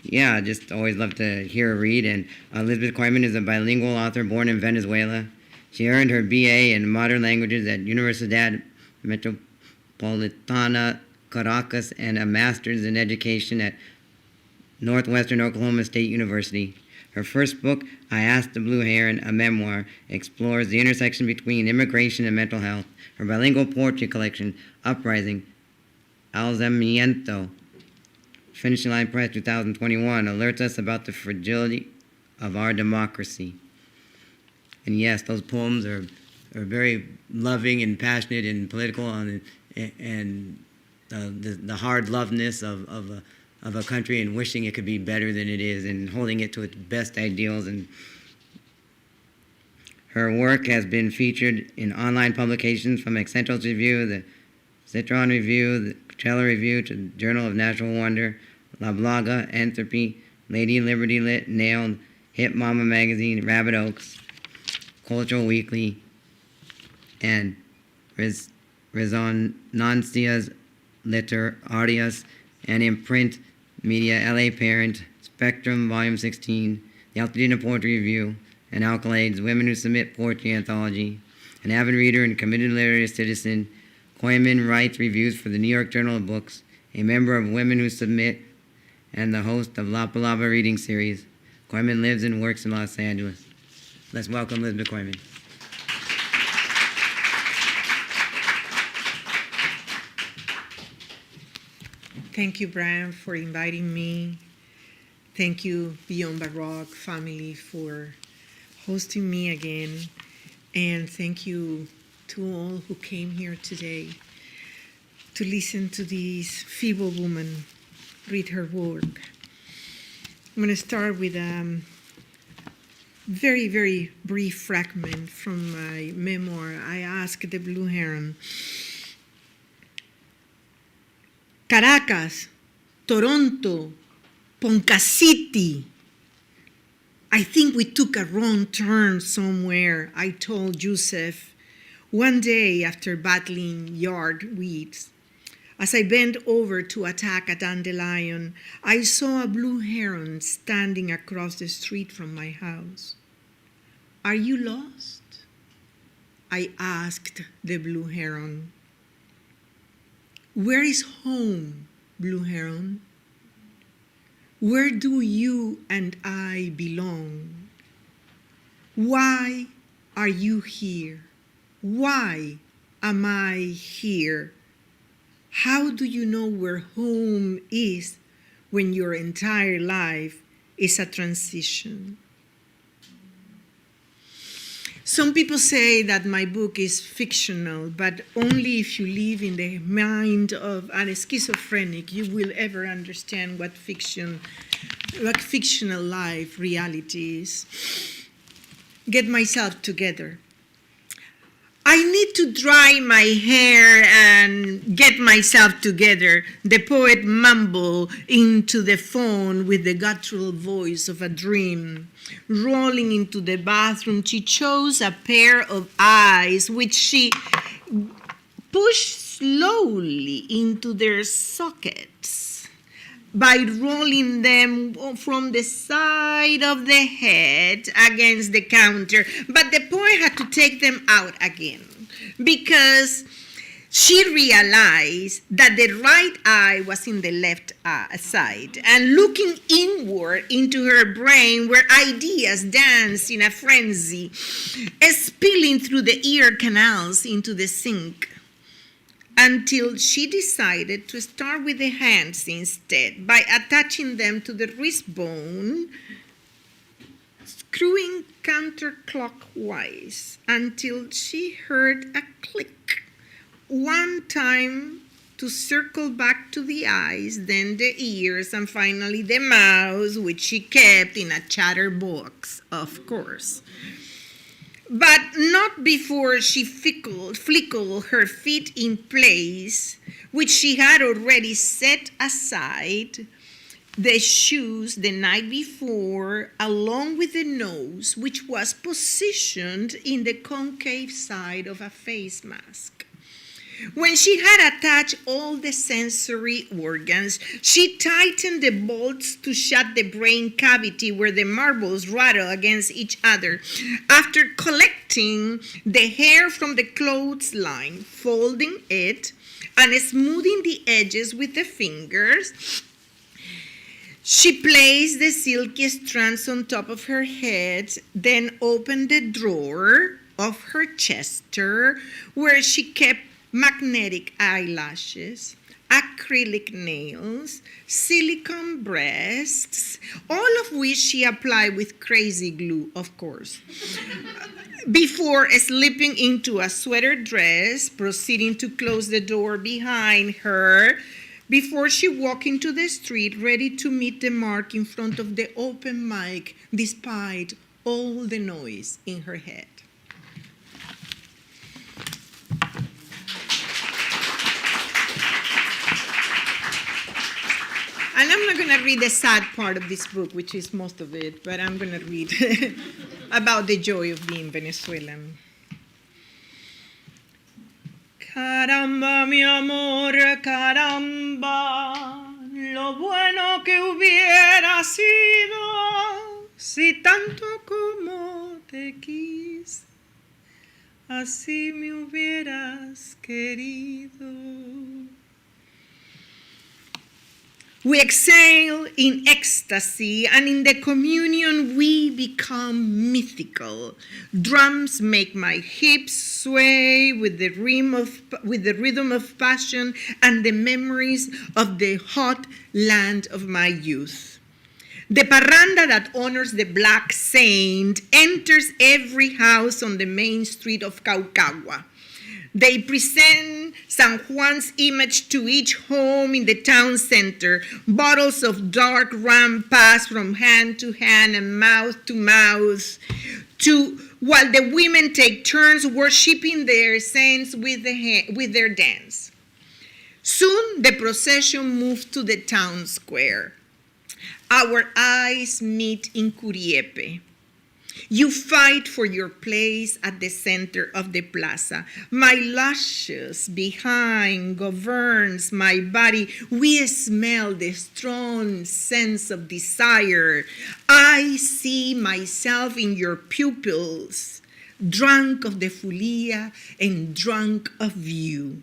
yeah, I just always love to hear her read. And Lisbeth Coiman is a bilingual author born in Venezuela. She earned her BA in modern languages at Universidad Metropolitana Caracas and a master's in education at Northwestern Oklahoma State University. Her first book, I Asked the Blue Heron, a memoir, explores the intersection between immigration and mental health. Her bilingual poetry collection, Uprising, Alzamiento, Finishing Line Press 2021, alerts us about the fragility of our democracy. And yes, those poems are very loving and passionate and political, and the hard-lovedness of a country and wishing it could be better than it is and holding it to its best ideals. And her work has been featured in online publications from Accentual's Review, the Citron Review, the Coachella Review, to the Journal of Natural Wonder, La Blaga, Entropy, Lady Liberty Lit, Nailed, Hip Mama Magazine, Rabbit Oaks, Cultural Weekly, and Resonancias Literarias, and in print media, LA Parent, Spectrum, Volume 16, the Altadena Poetry Review, and Alkaloids, Women Who Submit Poetry Anthology. An avid reader and committed literary citizen, Coiman writes reviews for the New York Journal of Books, a member of Women Who Submit, and the host of La Palabra Reading Series. Coiman lives and works in Los Angeles. Let's welcome Lisbeth Coiman. Thank you, Brian, for inviting me. Thank you, Beyond Baroque family, for hosting me again. And thank you to all who came here today to listen to this feeble woman read her work. I'm going to start with a very, very brief fragment from my memoir, I Asked the Blue Heron. Caracas, Toronto, Ponca City. I think we took a wrong turn somewhere, I told Joseph one day after battling yard weeds. As I bent over to attack a dandelion, I saw a blue heron standing across the street from my house. Are you lost? I asked the blue heron. Where is home, blue heron? Where do you and I belong? Why are you here? Why am I here? How do you know where home is when your entire life is a transition? Some people say that my book is fictional, but only if you live in the mind of a schizophrenic you will ever understand what fictional life reality is. Get myself together. I need to dry my hair and get myself together, the poet mumbled into the phone with the guttural voice of a dream. Rolling into the bathroom, she chose a pair of eyes which she pushed slowly into their sockets by rolling them from the side of the head against the counter. But the poet had to take them out again because she realized that the right eye was in the left side, and looking inward into her brain where ideas danced in a frenzy, spilling through the ear canals into the sink, until she decided to start with the hands instead by attaching them to the wrist bone, screwing counterclockwise until she heard a click. One time to circle back to the eyes, then the ears, and finally the mouth, which she kept in a chatterbox, of course. But not before she flickled her feet in place, which she had already set aside, the shoes the night before, along with the nose, which was positioned in the concave side of a face mask. When she had attached all the sensory organs, she tightened the bolts to shut the brain cavity where the marbles rattle against each other. After collecting the hair from the clothesline, folding it, and smoothing the edges with the fingers, she placed the silky strands on top of her head, then opened the drawer of her chester where she kept magnetic eyelashes, acrylic nails, silicone breasts, all of which she applied with crazy glue, of course, before slipping into a sweater dress, proceeding to close the door behind her before she walked into the street, ready to meet the mark in front of the open mic, despite all the noise in her head. And I'm not going to read the sad part of this book, which is most of it, but I'm going to read about the joy of being Venezuelan. Caramba, mi amor, caramba, lo bueno que hubiera sido si tanto como te quise, así me hubieras querido. We exhale in ecstasy, and in the communion we become mythical. Drums make my hips sway with the rhythm of passion and the memories of the hot land of my youth. The parranda that honors the black saint enters every house on the main street of Caucagua. They present San Juan's image to each home in the town center. Bottles of dark rum pass from hand to hand and mouth to mouth, while the women take turns worshiping their saints with their dance. Soon the procession moves to the town square. Our eyes meet in Curiepe. You fight for your place at the center of the plaza. My luscious behind governs my body. We smell the strong sense of desire. I see myself in your pupils, drunk of the folia and drunk of you.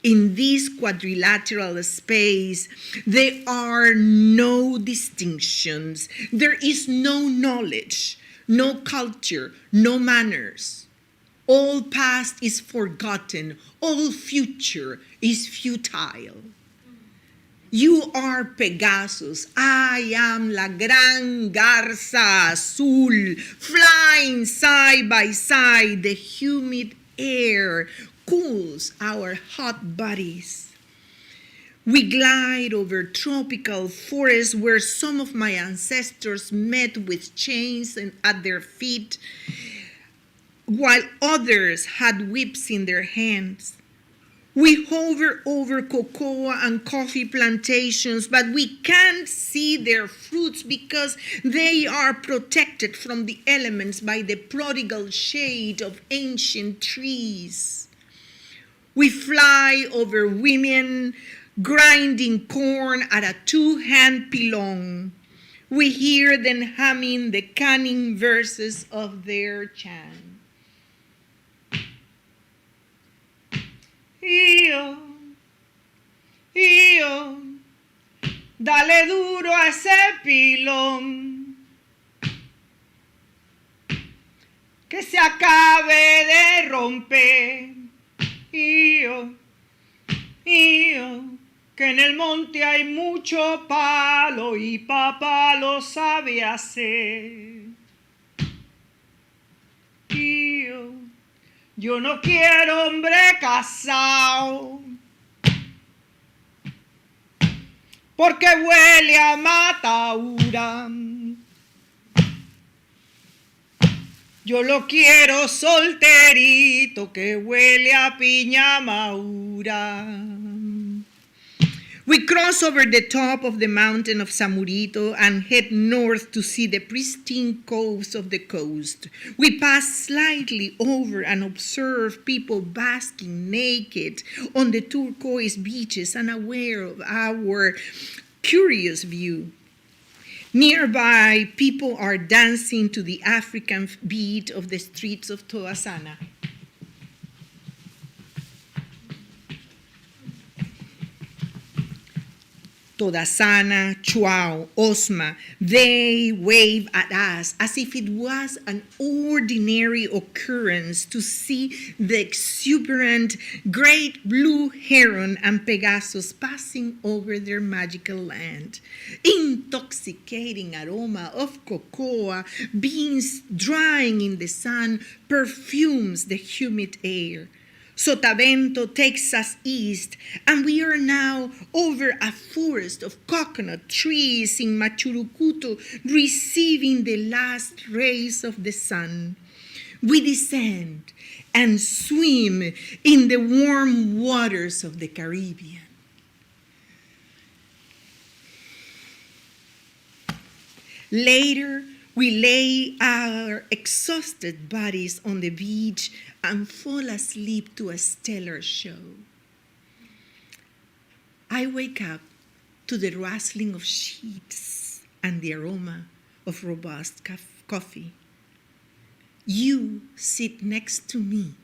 in this quadrilateral space, there are no distinctions. There is no knowledge, no culture, no manners. All past is forgotten. All future is futile. You are Pegasus. I am la gran garza azul, flying side by side. The humid air cools our hot bodies. We glide over tropical forests where some of my ancestors met with chains at their feet, while others had whips in their hands. We hover over cocoa and coffee plantations, but we can't see their fruits because they are protected from the elements by the prodigal shade of ancient trees. We fly over women grinding corn at a two-hand pilon. We hear them humming the cunning verses of their chant. Io, dale duro a ese pilón, que se acabe de romper. Io, que en el monte hay mucho palo y papá lo sabe hacer. Yo no quiero hombre casado, porque huele a mataura. Yo lo quiero solterito, que huele a piña madura. We cross over the top of the mountain of Samurito and head north to see the pristine coves of the coast. We pass slightly over and observe people basking naked on the turquoise beaches, unaware of our curious view. Nearby, people are dancing to the African beat of the streets of Todasana. Todasana, Chuao, Osma, they wave at us as if it was an ordinary occurrence to see the exuberant great blue heron and Pegasus passing over their magical land. Intoxicating aroma of cocoa beans drying in the sun perfumes the humid air. Sotavento takes us east, and we are now over a forest of coconut trees in Machurucuto, receiving the last rays of the sun. We descend and swim in the warm waters of the Caribbean. Later, we lay our exhausted bodies on the beach and fall asleep to a stellar show. I wake up to the rustling of sheets and the aroma of robust coffee. You sit next to me,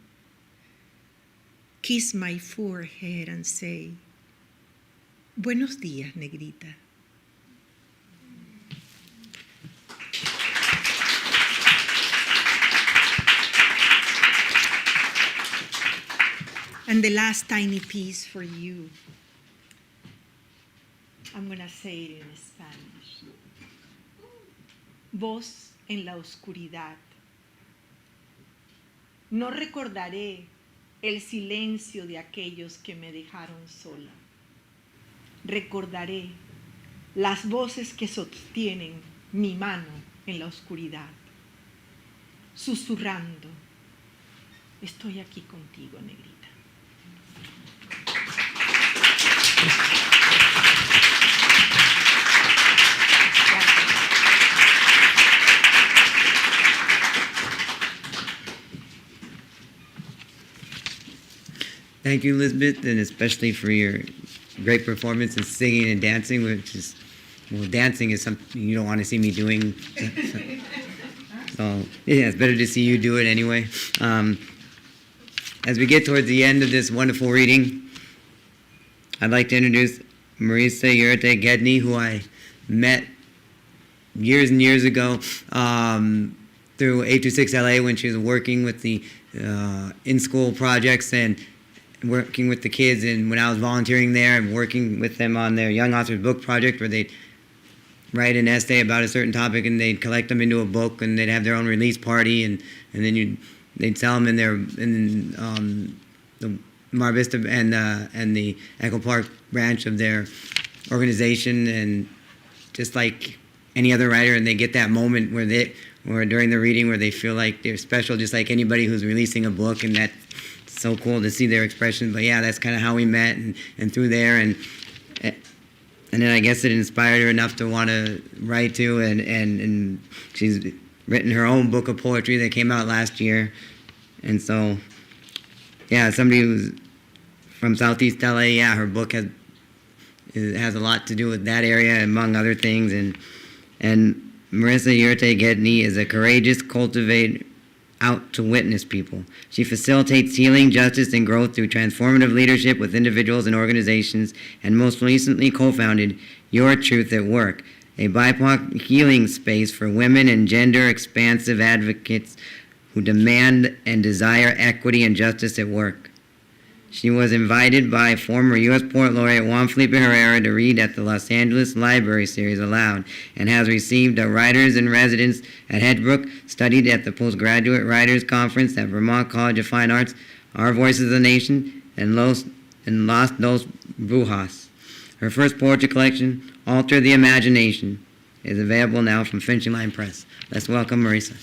kiss my forehead and say, "Buenos días, negrita." And the last tiny piece for you. I'm going to say it in Spanish. Voz en la oscuridad. No recordaré el silencio de aquellos que me dejaron sola. Recordaré las voces que sostienen mi mano en la oscuridad, susurrando, estoy aquí contigo, negrita. Thank you, Lisbeth, and especially for your great performance in singing and dancing, which is, well, dancing is something you don't want to see me doing. So yeah, it's better to see you do it anyway. As we get towards the end of this wonderful reading, I'd like to introduce Marisa Urritia Gedney, who I met years and years ago through 826 LA when she was working with the in-school projects and working with the kids, and when I was volunteering there and working with them on their Young Authors Book Project, where they'd write an essay about a certain topic and they'd collect them into a book and they'd have their own release party, and then they'd sell them in the Mar Vista and the Echo Park branch of their organization, and just like any other writer, and they get that moment where during the reading where they feel like they're special, just like anybody who's releasing a book, and that's so cool to see their expression. But yeah, that's kind of how we met, and through there, and then I guess it inspired her enough to want to write too, and she's written her own book of poetry that came out last year, and so yeah, somebody who's from Southeast LA, yeah, her book has a lot to do with that area, among other things, and Marisa Urritia Gedney is a courageous cultivator out to witness people. She facilitates healing, justice, and growth through transformative leadership with individuals and organizations, and most recently co-founded Your Truth at Work, a BIPOC healing space for women and gender-expansive advocates who demand and desire equity and justice at work. She was invited by former U.S. Poet Laureate Juan Felipe Herrera to read at the Los Angeles Library Series Aloud, and has received a Writers in Residence at Hedgebrook, studied at the Postgraduate Writers Conference at Vermont College of Fine Arts, Our Voices of the Nation, and Los Dos Brujas. Her first poetry collection, Alter the Imagination, is available now from Finching Line Press. Let's welcome Marisa.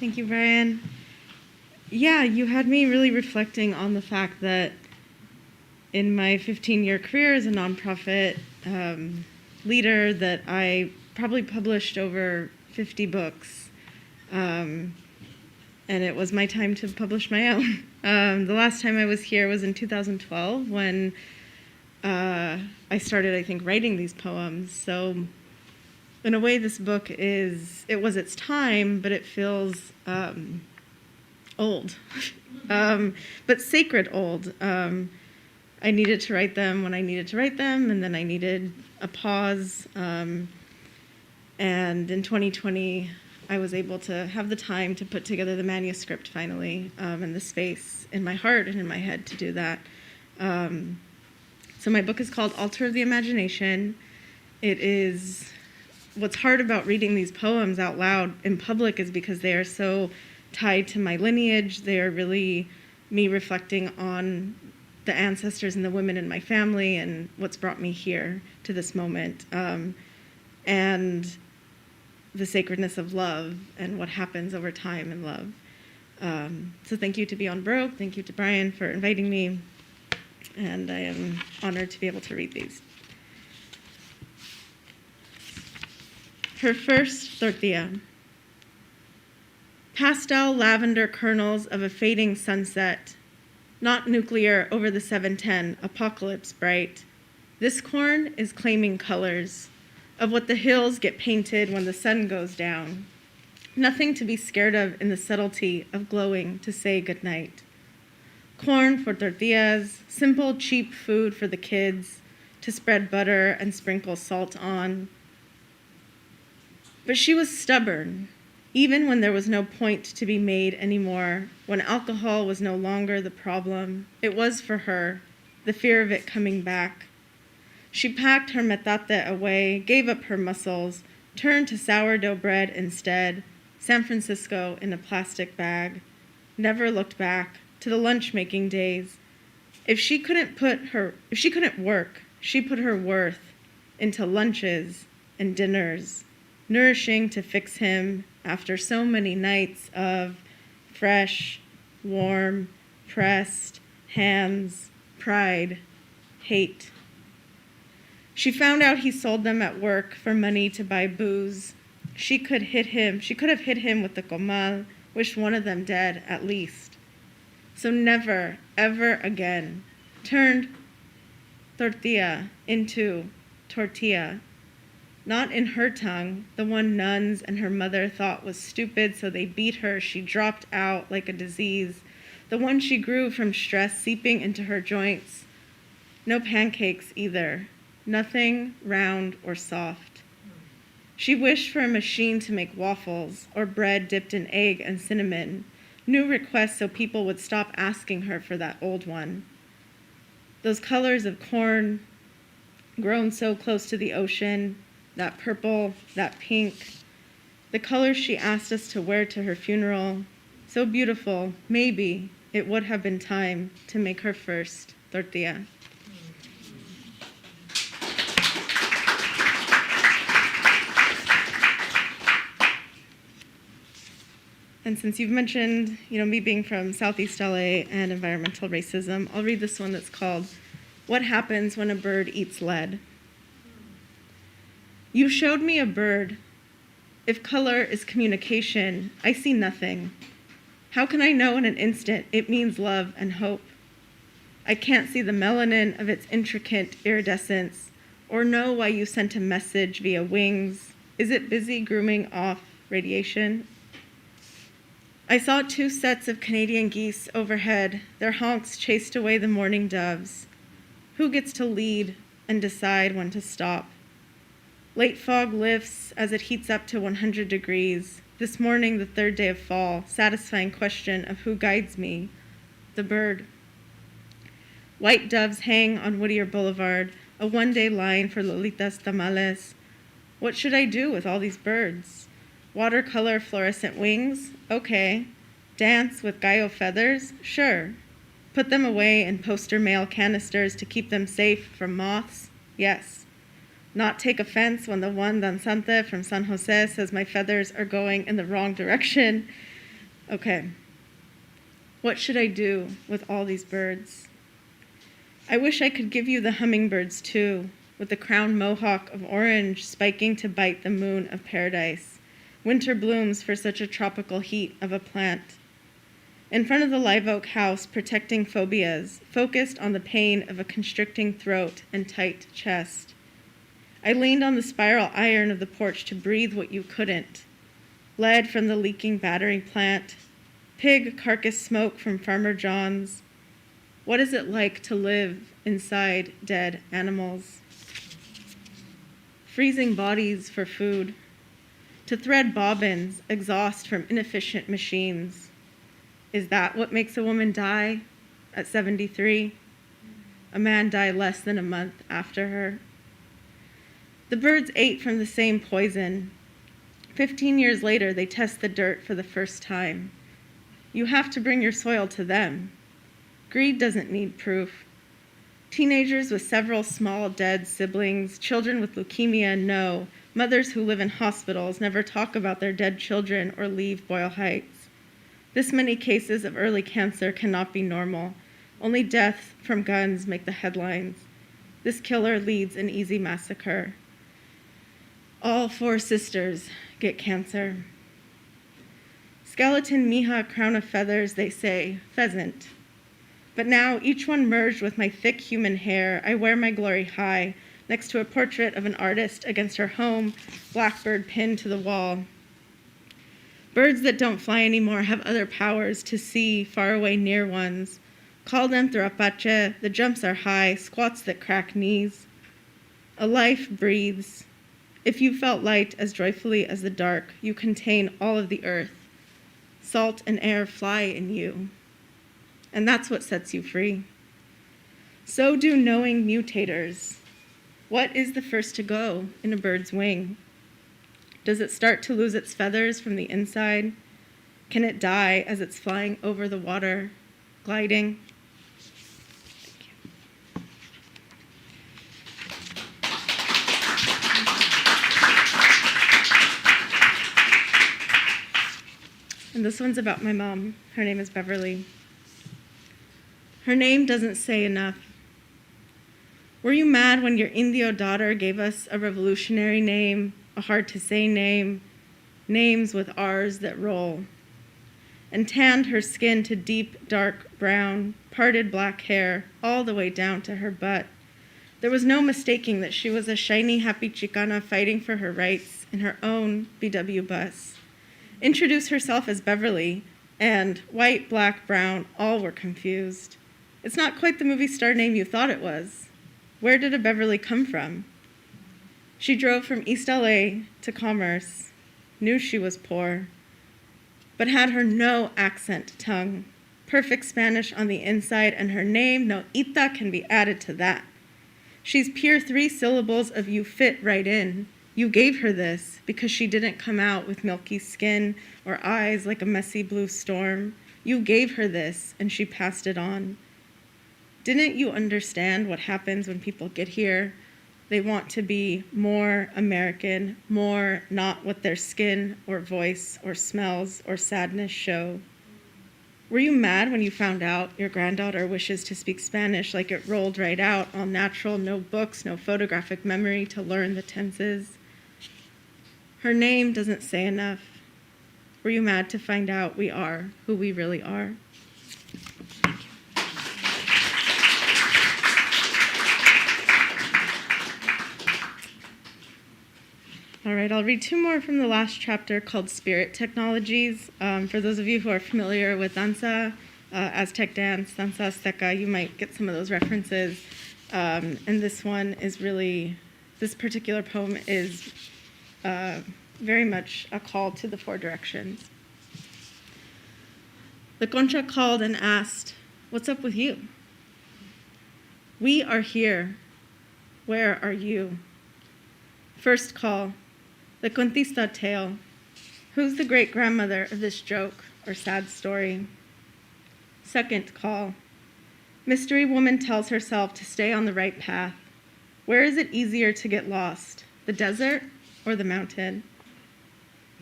Thank you, Brian. Yeah, you had me really reflecting on the fact that in my 15-year career as a nonprofit leader that I probably published over 50 books, and it was my time to publish my own. The last time I was here was in 2012 when I started, I think, writing these poems. So in a way, this book it was its time, but it feels old, but sacred old. I needed to write them when I needed to write them, and then I needed a pause. And in 2020, I was able to have the time to put together the manuscript finally, and the space in my heart and in my head to do that. So my book is called Alter the Imagination. It is... What's hard about reading these poems out loud in public is because they are so tied to my lineage. They are really me reflecting on the ancestors and the women in my family and what's brought me here to this moment, and the sacredness of love and what happens over time in love. So thank you to Beyond Baroque. Thank you to Brian for inviting me, and I am honored to be able to read these. Her first tortilla. Pastel lavender kernels of a fading sunset, not nuclear over the 710, apocalypse bright. This corn is claiming colors of what the hills get painted when the sun goes down. Nothing to be scared of in the subtlety of glowing to say goodnight. Corn for tortillas, simple, cheap food for the kids, to spread butter and sprinkle salt on. But she was stubborn, even when there was no point to be made anymore, when alcohol was no longer the problem. It was for her, the fear of it coming back. She packed her metate away, gave up her muscles, turned to sourdough bread instead, San Francisco in a plastic bag, never looked back to the lunch-making days. If she couldn't work, she put her worth into lunches and dinners, nourishing to fix him after so many nights of fresh, warm, pressed hands, pride, hate. She found out he sold them at work for money to buy booze. She could have hit him with the comal, wished one of them dead at least. So never, ever again turned tortilla into tortilla. Not in her tongue, the one nuns and her mother thought was stupid, so they beat her. She dropped out like a disease. The one she grew from stress seeping into her joints. No pancakes either. Nothing round or soft. She wished for a machine to make waffles or bread dipped in egg and cinnamon. New requests so people would stop asking her for that old one. Those colors of corn grown so close to the ocean, that purple, that pink, the colors she asked us to wear to her funeral, so beautiful, maybe it would have been time to make her first tortilla. And since you've mentioned, me being from Southeast LA and environmental racism, I'll read this one that's called, What Happens When a Bird Eats Lead? You showed me a bird. If color is communication, I see nothing. How can I know in an instant it means love and hope? I can't see the melanin of its intricate iridescence or know why you sent a message via wings. Is it busy grooming off radiation? I saw 2 sets of Canadian geese overhead. Their honks chased away the morning doves. Who gets to lead and decide when to stop? Late fog lifts as it heats up to 100 degrees. This morning, the 3rd day of fall, satisfying question of who guides me, the bird. White doves hang on Whittier Boulevard, a one-day line for Lolita's tamales. What should I do with all these birds? Watercolor fluorescent wings? Okay. Dance with gallo feathers? Sure. Put them away in poster mail canisters to keep them safe from moths? Yes. Not take offense when the one danzante from San Jose says my feathers are going in the wrong direction? Okay. What should I do with all these birds? I wish I could give you the hummingbirds too, with the crown mohawk of orange spiking to bite the moon of paradise. Winter blooms for such a tropical heat of a plant. In front of the live oak house, protecting phobias, focused on the pain of a constricting throat and tight chest. I leaned on the spiral iron of the porch to breathe what you couldn't. Lead from the leaking battery plant, pig carcass smoke from Farmer John's. What is it like to live inside dead animals? Freezing bodies for food. To thread bobbins, exhaust from inefficient machines. Is that what makes a woman die at 73? A man died less than a month after her. The birds ate from the same poison. 15 years later, they test the dirt for the first time. You have to bring your soil to them. Greed doesn't need proof. Teenagers with several small dead siblings, children with leukemia, no. Mothers who live in hospitals never talk about their dead children or leave Boyle Heights. This many cases of early cancer cannot be normal. Only death from guns make the headlines. This killer leads an easy massacre. All 4 sisters get cancer. Skeleton mija, crown of feathers, they say, pheasant. But now, each one merged with my thick human hair, I wear my glory high, next to a portrait of an artist against her home, blackbird pinned to the wall. Birds that don't fly anymore have other powers to see faraway near ones. Call them through Apache, the jumps are high, squats that crack knees. A life breathes. If you felt light as joyfully as the dark, you contain all of the earth. Salt and air fly in you. And that's what sets you free. So do knowing mutators. What is the first to go in a bird's wing? Does it start to lose its feathers from the inside? Can it die as it's flying over the water, gliding? And this one's about my mom. Her name is Beverly. Her name doesn't say enough. Were you mad when your Indio daughter gave us a revolutionary name, a hard-to-say name, names with R's that roll, and tanned her skin to deep, dark brown, parted black hair all the way down to her butt, There was no mistaking that she was a shiny, happy Chicana fighting for her rights in her own VW bus. Introduced herself as Beverly, and white, black, brown, all were confused. It's not quite the movie star name you thought it was. Where did a Beverly come from? She drove from East LA to Commerce, knew she was poor, but had her no accent tongue. Perfect Spanish on the inside, and her name, no ita, can be added to that. She's pure 3 syllables of you fit right in. You gave her this because she didn't come out with milky skin or eyes like a messy blue storm. You gave her this, and she passed it on. Didn't you understand what happens when people get here? They want to be more American, more not what their skin or voice or smells or sadness show. Were you mad when you found out your granddaughter wishes to speak Spanish like it rolled right out, all natural, no books, no photographic memory to learn the tenses? Her name doesn't say enough. Were you mad to find out we are who we really are? All right, I'll read 2 more from the last chapter called Spirit Technologies. For those of you who are familiar with danza, Aztec dance, danza azteca, you might get some of those references. And this one is really, this particular poem is very much a call to the 4 directions. The concha called and asked, "What's up with you?" "We are here. Where are you?" First call, the contista tale. Who's the great-grandmother of this joke or sad story? Second call, mystery woman tells herself to stay on the right path. Where is it easier to get lost, the desert or the mountain?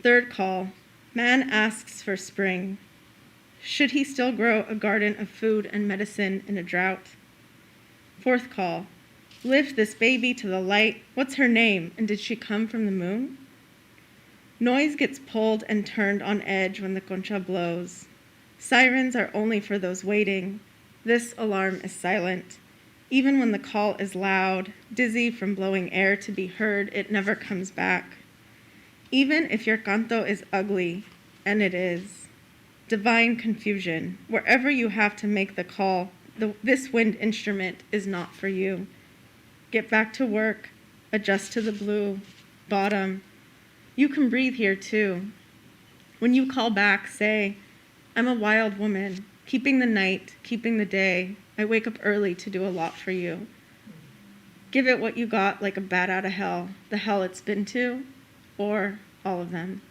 Third call, man asks for spring. Should he still grow a garden of food and medicine in a drought? Fourth call, lift this baby to the light. What's her name, and did she come from the moon? Noise gets pulled and turned on edge when the concha blows. Sirens are only for those waiting. This alarm is silent. Even when the call is loud, dizzy from blowing air to be heard, it never comes back. Even if your canto is ugly, and it is, divine confusion, wherever you have to make the call, this wind instrument is not for you. Get back to work, adjust to the blue, bottom. You can breathe here too. When you call back, say, I'm a wild woman, keeping the night, keeping the day. I wake up early to do a lot for you. Give it what you got like a bat out of hell, the hell it's been to, or all of them.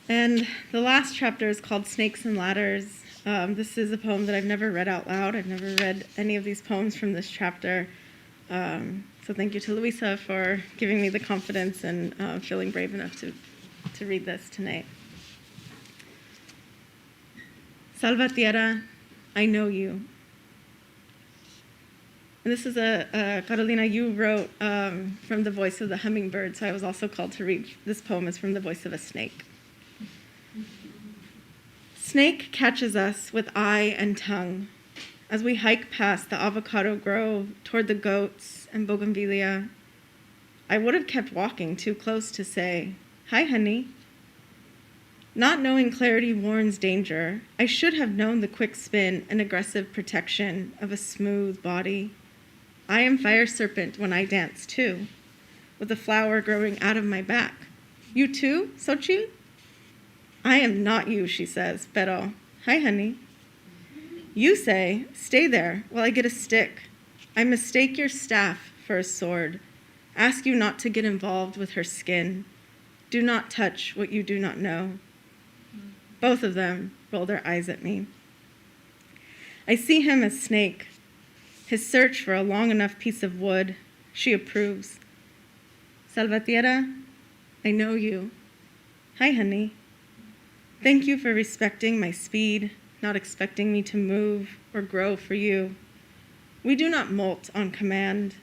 And the last chapter is called Snakes and Ladders. This is a poem that I've never read out loud. I've never read any of these poems from this chapter. So thank you to Luisa for giving me the confidence and feeling brave enough to read this tonight. Salvatierra, I know you. And this is Carolina, you wrote from the voice of the hummingbird, so I was also called to read this poem is from the voice of a snake. Snake catches us with eye and tongue as we hike past the avocado grove toward the goats and bougainvillea. I would have kept walking too close to say, hi, honey. Not knowing clarity warns danger, I should have known the quick spin and aggressive protection of a smooth body. I am fire serpent when I dance too, with a flower growing out of my back. You too, Xochitl? I am not you, she says, pero, hi, honey. You say, stay there while I get a stick. I mistake your staff for a sword. Ask you not to get involved with her skin. Do not touch what you do not know. Both of them roll their eyes at me. I see him as Snake. His search for a long enough piece of wood. She approves. Salvatierra, I know you. Hi, honey. Thank you for respecting my speed, not expecting me to move or grow for you. We do not molt on command.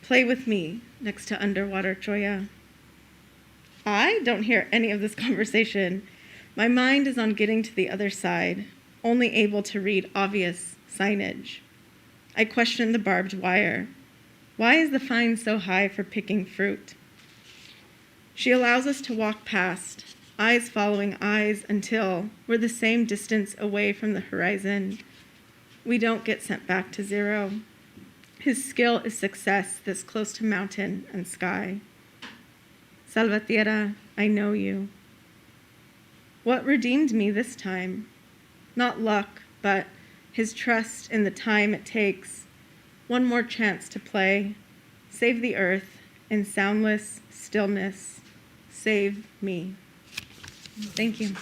Play with me next to underwater choya. I don't hear any of this conversation. My mind is on getting to the other side, only able to read obvious signage. I question the barbed wire. Why is the fine so high for picking fruit? She allows us to walk past, eyes following eyes until we're the same distance away from the horizon. We don't get sent back to zero. His skill is success this close to mountain and sky. Salvatierra, I know you. What redeemed me this time? Not luck, but his trust in the time it takes. One more chance to play. Save the earth in soundless stillness. Save me. Thank you.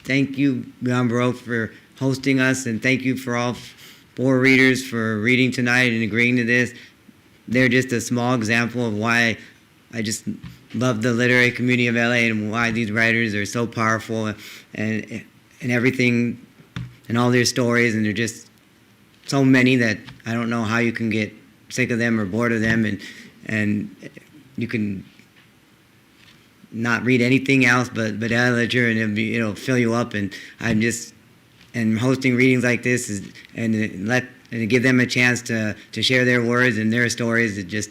Thank you, Beyond Baroque, for hosting us, and thank you for all 4 readers for reading tonight and agreeing to this. They're just a small example of why I just love the literary community of LA and why these writers are so powerful and everything and all their stories, and they're just so many that I don't know how you can get sick of them or bored of them, and you can not read anything else but literature, and it'll fill you up. And hosting readings like this and give them a chance to share their words and their stories is just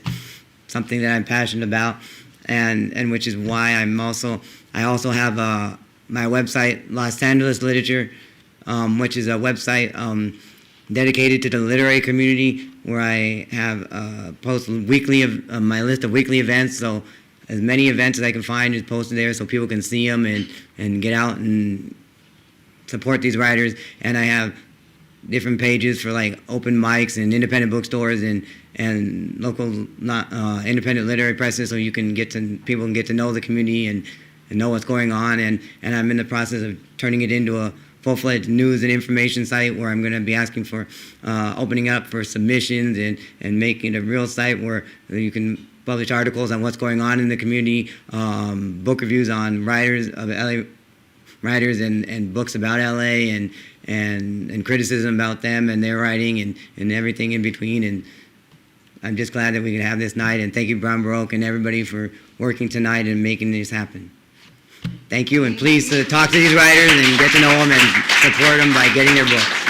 something that I'm passionate about, and which is why I also have my website, Los Angeles Literature, which is a website dedicated to the literary community, where I have post weekly of my list of weekly events. So as many events as I can find is posted there, so people can see them and get out and support these writers. And I have different pages for like open mics and independent bookstores and local independent literary presses, so people can get to know the community and know what's going on. And I'm in the process of turning it into a full-fledged news and information site, where I'm going to be asking for opening up for submissions and making it a real site where you can publish articles on what's going on in the community, book reviews on writers of LA writers and books about LA and criticism about them and their writing and everything in between. And I'm just glad that we could have this night, and thank you, Brian Baroque, and everybody for working tonight and making this happen. Thank you, and please talk to these writers and get to know them and support them by getting their books.